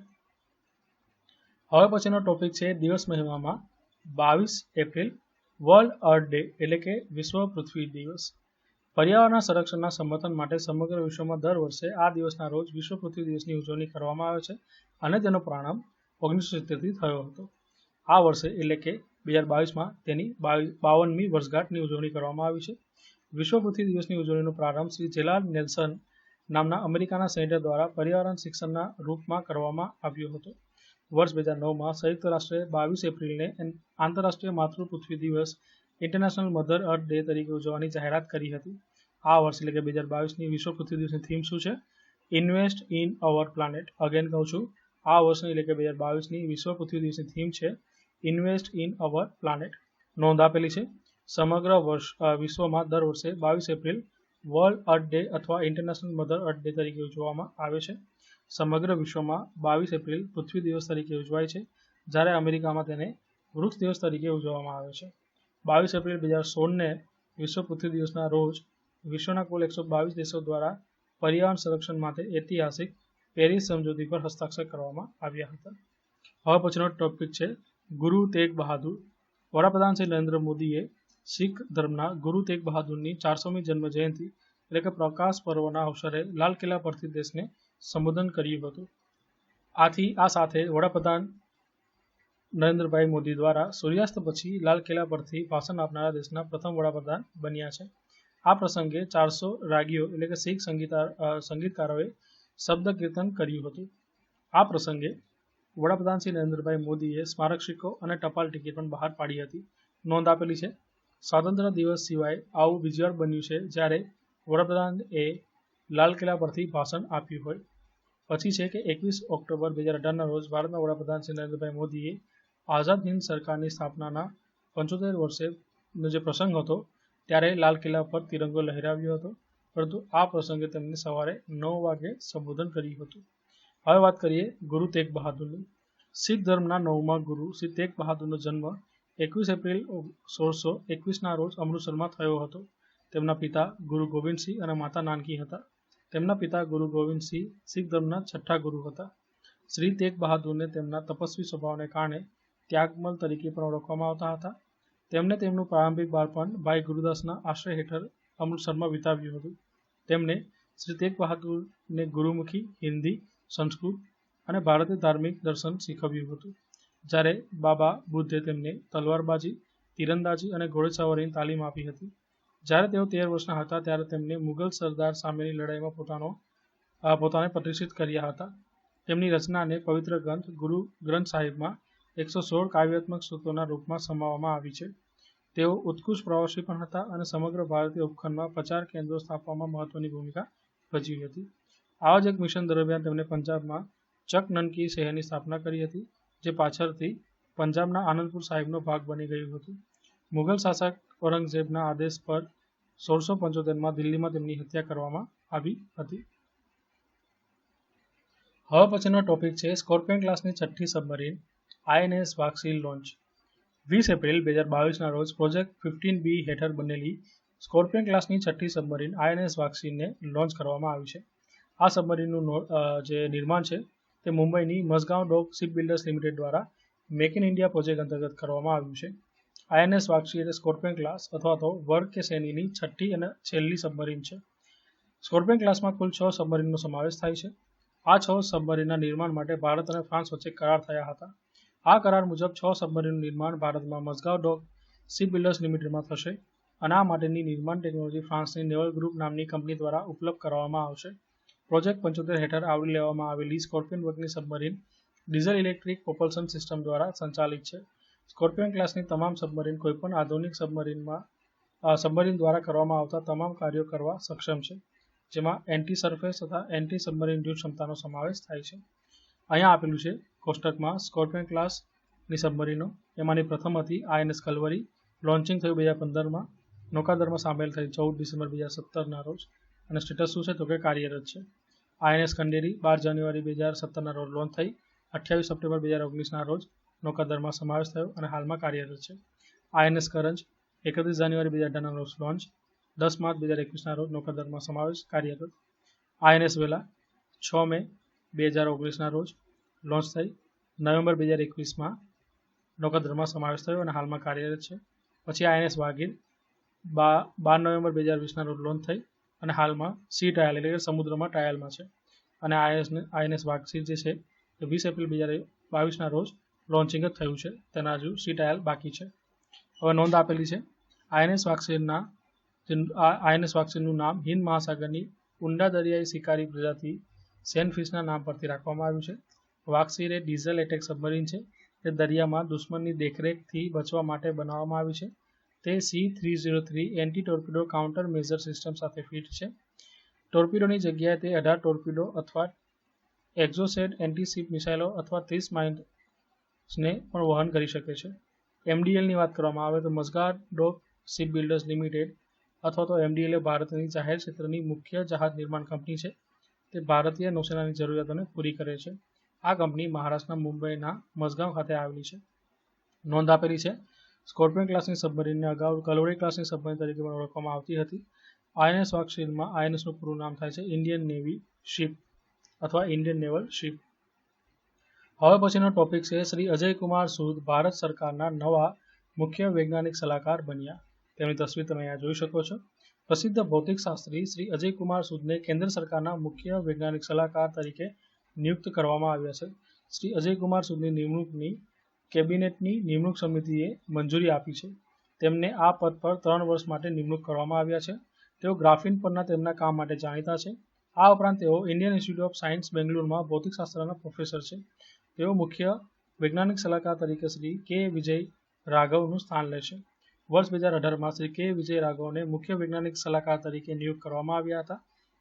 હવે પછીનો ટોપિક છે દિવસ મહિમામાં 22 એપ્રિલ વર્લ્ડ અર્થ ડે એટલે કે વિશ્વ પૃથ્વી દિવસ. પર્યાવરણના સંરક્ષણના સમર્થન માટે સમગ્ર વિશ્વમાં દર વર્ષે આ દિવસના રોજ વિશ્વ પૃથ્વી દિવસની ઉજવણી કરવામાં આવે છે અને તેનો પ્રારંભ 1970થી થયો હતો. આ વર્ષે એટલે કે 2022માં તેની 52મી વર્ષગાંઠની ઉજવણી કરવામાં આવી છે. વિશ્વ પૃથ્વી દિવસની ઉજવણીનો પ્રારંભ શ્રી જેરાલ્ડ નેલ્સન નામના અમેરિકાના સેનેટર દ્વારા પર્યાવરણ શિક્ષણના રૂપમાં કરવામાં આવ્યો હતો. વર્ષ 2009માં સંયુક્ત રાષ્ટ્રે 22 એપ્રિલને આંતરરાષ્ટ્રીય માતૃપૃથ્વી દિવસ ઇન્ટરનેશનલ મધર અર્થ ડે તરીકે ઉજવવાની જાહેરાત કરી હતી. આ વર્ષ એટલે કે 2022ની વિશ્વ પૃથ્વી દિવસની થીમ શું છે? Invest in our planet. Again કહું છું, આ વર્ષની એટલે કે 2022ની વિશ્વ પૃથ્વી દિવસની થીમ છે ઇન્વેસ્ટ ઇન અવર પ્લાનેટ. નોંધ આપેલી છે. સમગ્ર વિશ્વમાં દર વર્ષે 22 એપ્રિલ વર્લ્ડ અર્થ ડે અથવા ઇન્ટરનેશનલ મધર અર્થ ડે તરીકે ઉજવવામાં આવે છે. સમગ્ર વિશ્વમાં 22 એપ્રિલ પૃથ્વી દિવસ તરીકે ઉજવાય છે, જ્યારે અમેરિકામાં તેને વૃક્ષ દિવસ તરીકે ઉજવવામાં આવે છે. 22 એપ્રિલ 2016ને વિશ્વ પૃથ્વી દિવસના રોજ વિશ્વના કુલ 122 દેશો દ્વારા પર્યાવરણ સંરક્ષણ માટે ઐતિહાસિક પેરિસ સમજૂતી પર હસ્તાક્ષર કરવામાં આવ્યા હતા. હવે પછીનો ટોપિક છે ગુરુ તેગ બહાદુર. વડાપ્રધાન શ્રી નરેન્દ્ર મોદીએ શીખ ધર્મના ગુરુ તેગ બહાદુરની 400મી જન્મ જયંતિ એટલે કે પ્રકાશ પર્વના અવસરે લાલ કિલ્લા પરથી દેશને સંબોધન કર્યું હતું. આ સાથે વડાપ્રધાન નરેન્દ્રભાઈ મોદી દ્વારા સૂર્યાસ્ત પછી લાલ કિલ્લા પરથી ભાષણ આપનારા દેશના પ્રથમ વડાપ્રધાન બન્યા છે. આ પ્રસંગે 400 રાગીઓ એટલે કે શીખ સંગીતકારોએ શબ્દ કીર્તન કર્યું હતું. આ પ્રસંગે વડાપ્રધાન શ્રી નરેન્દ્રભાઈ મોદીએ સ્મારક સિક્કો અને ટપાલ ટિકિટ પણ બહાર પાડી હતી. નોંધ આપેલી છે. સ્વાતંત્ર્ય દિવસ સિવાય આવું બીજી વાર બન્યું છે જ્યારે વડાપ્રધાનએ લાલ કિલ્લા પરથી ભાષણ આપ્યું હોય. પછી છે કે 21 ઓક્ટોબર 2018ના રોજ ભારતના વડાપ્રધાન શ્રી નરેન્દ્રભાઈ મોદીએ આઝાદ હિન્દ સરકારની સ્થાપનાના 75 વર્ષનો જે પ્રસંગ હતો ત્યારે લાલ કિલ્લા પર તિરંગો લહેરાવ્યો હતો, પરંતુ આ પ્રસંગે તેમને સવારે 9 વાગે સંબોધન કર્યું હતું. હવે વાત કરીએ ગુરુ તેગ બહાદુરની. શીખ ધર્મના 9મા ગુરુ શ્રી તેગ બહાદુરનો જન્મ 21 એપ્રિલ 1621ના રોજ અમૃતસરમાં થયો હતો. તેમના પિતા ગુરુ ગોવિંદસિંહ અને માતા નાનકી હતા. તેમના પિતા ગુરુ ગોવિંદસિંહ શીખ ધર્મના 6ઠ્ઠા ગુરુ હતા. શ્રી તેગ બહાદુરને તેમના તપસ્વી સ્વભાવને કારણે ત્યાગમલ તરીકે પણ ઓળખવામાં આવતા હતા. તેમણે તેમનું પ્રારંભિક બાળપણ ભાઈ ગુરુદાસના આશ્રય હેઠળ અમૃતસરમાં વિતાવ્યું હતું. તેમણે શ્રી તેગ બહાદુરને ગુરુમુખી, હિન્દી, સંસ્કૃત અને ભારતીય ધાર્મિક દર્શન શીખવ્યું હતું. જ્યારે બાબા બુદ્ધે તેમને તલવારબાજી, તીરંદાજી અને ઘોડેસવારીની તાલીમ આપી હતી. જ્યારે તેઓ 13 વર્ષના હતા ત્યારે તેમને મુગલ સરદાર સામેની લડાઈમાં પોતાને પ્રતિષ્ઠિત કર્યા હતા. તેમની રચનાને પવિત્ર ગ્રંથ ગુરુ ગ્રંથ સાહિબમાં 116 કાવ્યાત્મક સૂત્રોના રૂપમાં સમાવવામાં આવી છે. તેઓ ઉત્કૃષ્ટ પ્રવાસી પણ હતા અને સમગ્ર ભારતીય ઉપખંડમાં પ્રચાર કેન્દ્રો સ્થાપવામાં મહત્વની ભૂમિકા ભજવી હતી. આવા જ એક મિશન દરમિયાન તેમણે પંજાબમાં ચક નનકી શહેરની સ્થાપના કરી હતી, જે પાછળથી પંજાબના આનંદપુર સાહિબનો ભાગ બની ગયું હતું. મુગલ શાસક ઔરંગઝેબના આદેશ પર 1675માં દિલ્હીમાં તેમની હત્યા કરવામાં આવી હતી. હવે પછીનો ટોપિક છે સ્કોર્પિયન ક્લાસની 6ઠ્ઠી સબમરીન INS વાક્ષી લોન્ચ. 20 એપ્રિલ 2022ના રોજ પ્રોજેક્ટ 15B હેઠળ બનેલી સ્કોર્પિયન ક્લાસની 6ઠ્ઠી સબમરીન INS વાક્ષીને લોન્ચ કરવામાં આવી છે. આ સબમરીનનું જે નિર્માણ છે તે મુંબઈની મઝગાંવ ડોક શિપબિલ્ડર્સ લિમિટેડ દ્વારા મેક ઇન ઇન્ડિયા પ્રોજેક્ટ અંતર્ગત કરવામાં આવ્યું છે. INS વાક્ષી એટલે સ્કોર્પિયન ક્લાસ અથવા તો વર્ગ કે શ્રેણીની 6ઠ્ઠી અને છેલ્લી સબમરીન છે. સ્કોર્પિયન ક્લાસમાં કુલ 6 સબમરીનનો સમાવેશ થાય છે. આ 6 સબમરીનના નિર્માણ માટે ભારત અને ફ્રાન્સ વચ્ચે કરાર થયા હતા. આ કરાર મુજબ 6 સબમરીનનું નિર્માણ ભારતમાં મઝગાંવ ડોક શિપબિલ્ડર્સ લિમિટેડમાં થશે અને આ માટેની નિર્માણ ટેકનોલોજી ફ્રાન્સની નેવલ ગ્રુપ નામની કંપની દ્વારા ઉપલબ્ધ કરાવવામાં આવશે. પ્રોજેક્ટ 75 હેઠળ આવરી લેવામાં આવેલી સ્કોર્પિયન વર્ગની submarine diesel electric propulsion system દ્વારા સંચાલિત છે. સ્કોર્પિયન ક્લાસની તમામ સબમરીન કોઈપણ આધુનિક સબમરીન દ્વારા કરવામાં આવતા તમામ કાર્યો કરવા સક્ષમ છે, જેમાં એન્ટી સરફેસ તથા એન્ટી સબમરીન યુદ્ધ ક્ષમતાનો સમાવેશ થાય છે. અહીંયા આપેલું છે કોષ્ટકમાં સ્કોર્પિયન ક્લાસની સબમરીનો. એમાંની પ્રથમ હતી INS કલવરી. લોન્ચિંગ થયું 2015માં. નૌકાદળમાં સામેલ થઈ 14 ડિસેમ્બર 2017ના રોજ અને સ્ટેટસ શું છે તો કે કાર્યરત છે. INS ખંડેરી 12 જાન્યુઆરી 2017ના રોજ લોન્ચ થઈ. 28 સપ્ટેમ્બર 2019ના રોજ નૌકાદળમાં સમાવેશ થયો અને હાલમાં કાર્યરત છે. INS કરંજ 31 જાન્યુઆરી 2018ના રોજ લોન્ચ. 10 માર્ચ 2021ના રોજ નૌકાદળમાં સમાવેશ કાર્યરત. INS વેલા 6 મે 2019ના રોજ લોન્ચ થઈ. નવેમ્બર 2021માં નૌકાદળમાં સમાવેશ થયો અને હાલમાં કાર્યરત છે. પછી INS વાગીર 12 નવેમ્બર 2020ના રોજ લોન્ચ થઈ અને હાલમાં સી ટ્રાયલ એટલે કે સમુદ્રમાં ટ્રાયલમાં છે. અને INS વાગસીર જે છે તે 20 એપ્રિલ 2022ના રોજ લોન્ચિંગ જ થયું છે, તેના હજુ સી ટ્રાયલ બાકી છે. હવે નોંધ આપેલી છે INS વાગસીરનું નામ હિન્દ મહાસાગરની ઊંડા દરિયાઈ શિકારી પ્રજાતિ સેનફિશના નામ પરથી રાખવામાં આવ્યું છે. વાગસીર એ ડીઝલ એટેક સબમરીન છે. તે દરિયામાં દુશ્મનની દેખરેખથી બચવા માટે બનાવવામાં આવ્યું છે. તે C-303 anti torpedo counter measure system સાથે ફિટ છે. ટોર્પિડોની જગ્યાએ તે 18 ટોર્પિડો અથવા એક્ઝોસેટ એન્ટી-શિપ મિસાઇલો અથવા 30 માઇલ્સને પણ વહન કરી શકે છે. MDLની વાત કરવામાં આવે તો મઝગાટ ડોક શિપ બિલ્ડર્સ લિમિટેડ અથવા તો MDL એ ભારતની જાહેર ક્ષેત્રની મુખ્ય જહાજ નિર્માણ કંપની છે. તે ભારતીય નૌસેનાની જરૂરિયાતોને પૂરી કરે છે. આ કંપની મહારાષ્ટ્રના મુંબઈના મઝગાંવ ખાતે આવેલી છે. નોંધ આપેલી છે. સ્કોર્પિયન ક્લાસની સબમરીનને અગાઉ કલોડી ક્લાસની સબમરીન તરીકે પણ ઓળખવામાં આવતી હતી. INS વાગસીરમાં INSનું પૂરું નામ થાય છે ઇન્ડિયન નેવી શિપ અથવા ઇન્ડિયન નેવલ શિપ. હવે પછીનો ટોપિક છે શ્રી અજયકુમાર સૂદ ભારત સરકારના નવા મુખ્ય વૈજ્ઞાનિક સલાહકાર બન્યા. તેમની તસવીર તમે અહીંયા જોઈ શકો છો. પ્રસિદ્ધ ભૌતિકશાસ્ત્રી શ્રી અજયકુમાર સૂદને કેન્દ્ર સરકારના મુખ્ય વૈજ્ઞાનિક સલાહકાર તરીકે નિયુક્ત કરવામાં આવ્યા છે. શ્રી અજયકુમાર સૂદની નિમણૂકની કેબિનેટની નિમણૂક સમિતિએ મંજૂરી આપી છે. તેમને આ પદ પર 3 વર્ષ માટે નિમણૂક કરવામાં આવ્યા છે. તેઓ ગ્રાફીન પરના તેમના કામ માટે જાણીતા છે. આ ઉપરાંત તેઓ ઇન્ડિયન ઇન્સ્ટિટ્યૂટ ઓફ સાયન્સ બેંગ્લોરમાં ભૌતિકશાસ્ત્રના પ્રોફેસર છે. તેઓ મુખ્ય વૈજ્ઞાનિક સલાહકાર તરીકે શ્રી કે વિજય રાઘવનું સ્થાન લેશે. વર્ષ 2018માં શ્રી કે વિજય રાઘવને મુખ્ય વૈજ્ઞાનિક સલાહકાર તરીકે નિયુક્ત કરવામાં આવ્યા હતા.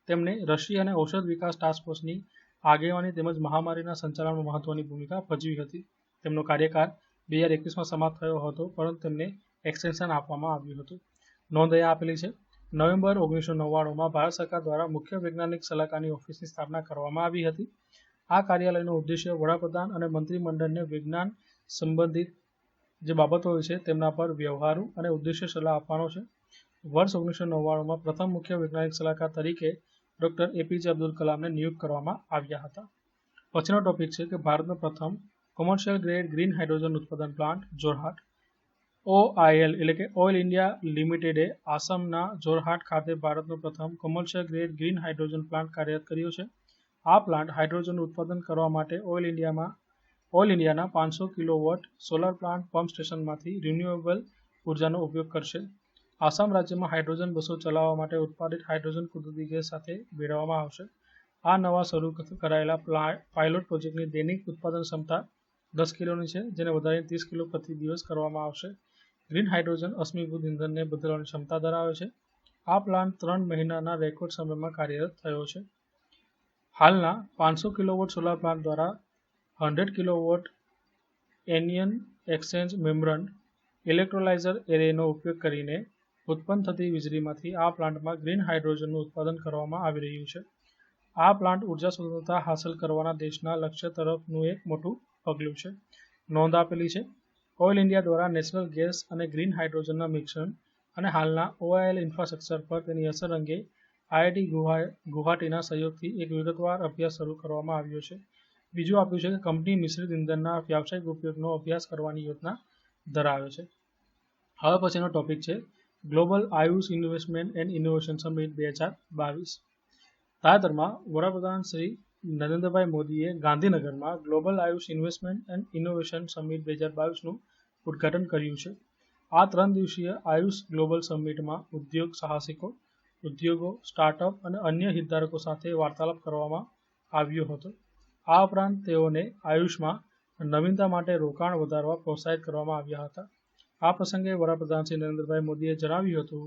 તેમણે રસી અને ઔષધ વિકાસ ટાસ્ક ફોર્સની આગેવાની તેમજ મહામારીના સંચાલનમાં મહત્વની ભૂમિકા ભજવી હતી. તેમનો કાર્યકાળ 2021માં સમાપ્ત થયો હતો, પરંતુ તેમને એક્સટેન્શન આપવામાં આવ્યું હતું. નોંધ અહીંયા આપેલી છે. નવેમ્બર 1999માં ભારત સરકાર દ્વારા મુખ્ય વૈજ્ઞાનિક સલાહકારની ઓફિસની સ્થાપના કરવામાં આવી હતી. આ કાર્યાલયનો ઉદ્દેશ્ય વડાપ્રધાન અને મંત્રીમંડળને વિજ્ઞાન સંબંધિત જે બાબતો હોય છે તેમના પર વ્યવહારુ અને ઉદ્દેશ્ય સલાહ આપવાનો છે. વર્ષ 1999માં પ્રથમ મુખ્ય વૈજ્ઞાનિક સલાહકાર તરીકે ડૉક્ટર APJ અબ્દુલ કલામને નિયુક્ત કરવામાં આવ્યા હતા. પછીનો ટોપિક છે કે ભારતનો પ્રથમ કોમર્શિયલ ગ્રેડ ગ્રીન હાઇડ્રોજન ઉત્પાદન પ્લાન્ટ જોરહાટ OIL એટલે કે ઓઇલ ઇન્ડિયા લિમિટેડે આસામના જોરહાટ ખાતે ભારતનો પ્રથમ commercial grade green hydrogen plant કાર્યરત કર્યો છે. આ પ્લાન્ટ હાઇડ્રોજનનું ઉત્પાદન કરવા માટે ઓઇલ ઇન્ડિયાના 500 કિલોવોટ સોલાર પ્લાન્ટ પંપ સ્ટેશનમાંથી રિન્યુએબલ ઉર્જાનો ઉપયોગ કરશે. આસામ રાજ્યમાં હાઇડ્રોજન બસો ચલાવવા માટે ઉત્પાદિત હાઇડ્રોજન કુદરતી ગેસ સાથે ભેળવવામાં આવશે. આ નવા શરૂ કરાયેલા પાયલોટ પ્રોજેક્ટની દૈનિક ઉત્પાદન ક્ષમતા 10 કિલોની છે, જેને વધારીને 30 કિલો પ્રતિ દિવસ કરવામાં આવશે. ગ્રીન હાઇડ્રોજન અશ્મિભૂત ઇંધણને બદલવાની ક્ષમતા ધરાવે છે. આ પ્લાન્ટ 3 મહિનાના રેકોર્ડ સમયમાં કાર્યરત થયો છે. હાલના 500 કિલોવોટ સોલાર પ્લાન્ટ દ્વારા 100 કિલોવોટ એનિયન એક્સચેન્જ મેમ્બ્રેન ઇલેક્ટ્રોલાઇઝર એરેનો ઉપયોગ કરીને ઉત્પન્ન થતી વીજળીમાંથી આ પ્લાન્ટમાં ગ્રીન હાઇડ્રોજનનું ઉત્પાદન કરવામાં આવી રહ્યું છે. આ પ્લાન્ટ ઉર્જા સ્વતંત્રતા હાંસલ કરવાના દેશના લક્ષ્ય તરફનું એક મોટું પગલું છે. નોંધ આપેલી છે. ઓઇલ ઇન્ડિયા દ્વારા નેચરલ ગેસ અને ગ્રીન હાઇડ્રોજનના મિશ્રણ અને હાલના OIL ઇન્ફ્રાસ્ટ્રક્ચર પર તેની અસર અંગે IIT ગુવાહાટીના સહયોગથી એક વિગતવાર અભ્યાસ શરૂ કરવામાં આવ્યો છે. બીજું આપ્યું છે કે કંપની મિશ્રિત ઇંધણના વ્યાવસાયિક ઉપયોગનો અભ્યાસ કરવાની યોજના ધરાવે છે. હવે પછીનો ટોપિક છે global Ayush investment and innovation summit 2022. તાજેતરમાં વડાપ્રધાન શ્રી નરેન્દ્રભાઈ મોદીએ ગાંધીનગરમાં global Ayush investment and innovation summit 2022નું ઉદ્ઘાટન કર્યું છે. આ 3 દિવસીય આયુષ ગ્લોબલ સમિટમાં ઉદ્યોગ સાહસિકો, ઉદ્યોગો, સ્ટાર્ટઅપ અને અન્ય હિતધારકો સાથે વાર્તાલાપ કરવામાં આવ્યો હતો. આ ઉપરાંત તેઓને આયુષમાં નવીનતા માટે રોકાણ વધારવા પ્રોત્સાહિત કરવામાં આવ્યા હતા. આ પ્રસંગે વડાપ્રધાન શ્રી નરેન્દ્રભાઈ મોદીએ જણાવ્યું હતું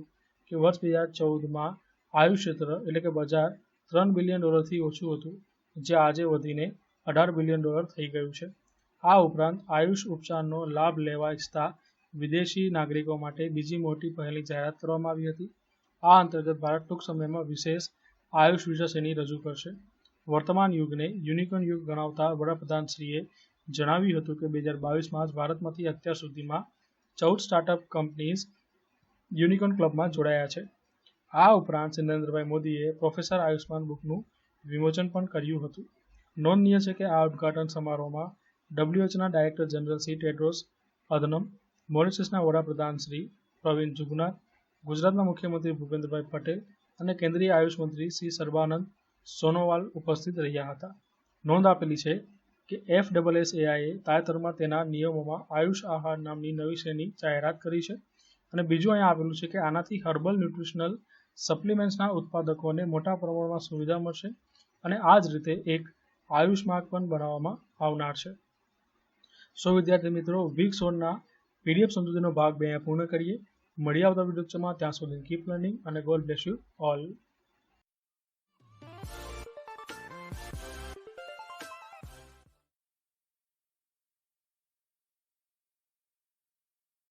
કે વર્ષ 2014માં આયુષ ક્ષેત્ર એટલે કે બજાર $3 બિલિયન ઓછું હતું, જે આજે વધીને $18 બિલિયન થઈ ગયું છે. આ ઉપરાંત આયુષ ઉપચારનો લાભ લેવા ઈચ્છતા વિદેશી નાગરિકો માટે બીજી મોટી પહેલની જાહેરાત કરવામાં આવી હતી. આ અંતર્ગત ભારત ટૂંક સમયમાં વિશેષ આયુષ વિઝા શ્રેણી રજૂ કરશે. વર્તમાન યુગને યુનિકોર્ન યુગ ગણાવતા વડાપ્રધાનશ્રીએ જણાવ્યું હતું કે 2022માં જ ભારતમાંથી અત્યાર સુધીમાં 14 સ્ટાર્ટઅપ કંપનીઝ યુનિકોર્ન ક્લબમાં જોડાયા છે. આ ઉપરાંત શ્રી નરેન્દ્રભાઈ મોદીએ પ્રોફેસર આયુષ્માન બુકનું વિમોચન પણ કર્યું હતું. નોંધનીય છે કે આ ઉદ્ઘાટન સમારોહમાં WHOના ડાયરેક્ટર જનરલ શ્રી ટેડ્રોસ અધનમ, મોરિશસના વડાપ્રધાન શ્રી પ્રવિણ જુગનાથ, ગુજરાતના મુખ્યમંત્રી ભૂપેન્દ્રભાઈ પટેલ અને કેન્દ્રીય આયુષ મંત્રી શ્રી સર્બાનંદ સોનોવાલ ઉપસ્થિત રહ્યા હતા. નોંધ આપેલી છે કે FSSAIએ તાજેતરમાં તેના નિયમોમાં આયુષ આહાર નામની નવી શ્રેણી જાહેરાત કરી છે. અને બીજું અહીંયા આપેલું છે કે આનાથી હર્બલ ન્યુટ્રિશનલ સપ્લિમેન્ટ્સના ઉત્પાદકોને મોટા પ્રમાણમાં સુવિધા મળશે અને આ જ રીતે એક આયુષ માર્ગ પણ બનાવવામાં આવનાર છે. સો વિદ્યાર્થી મિત્રો, વીક 16ના પીડીએફ સમજૂતીનો ભાગ 2 પૂર્ણ કરીએ. મળી આવતા વિડીયો લેક્ચરમાં, ત્યાં સુધી કીપ લર્નિંગ અને ગોડ બ્લેસ યુ ઓલ.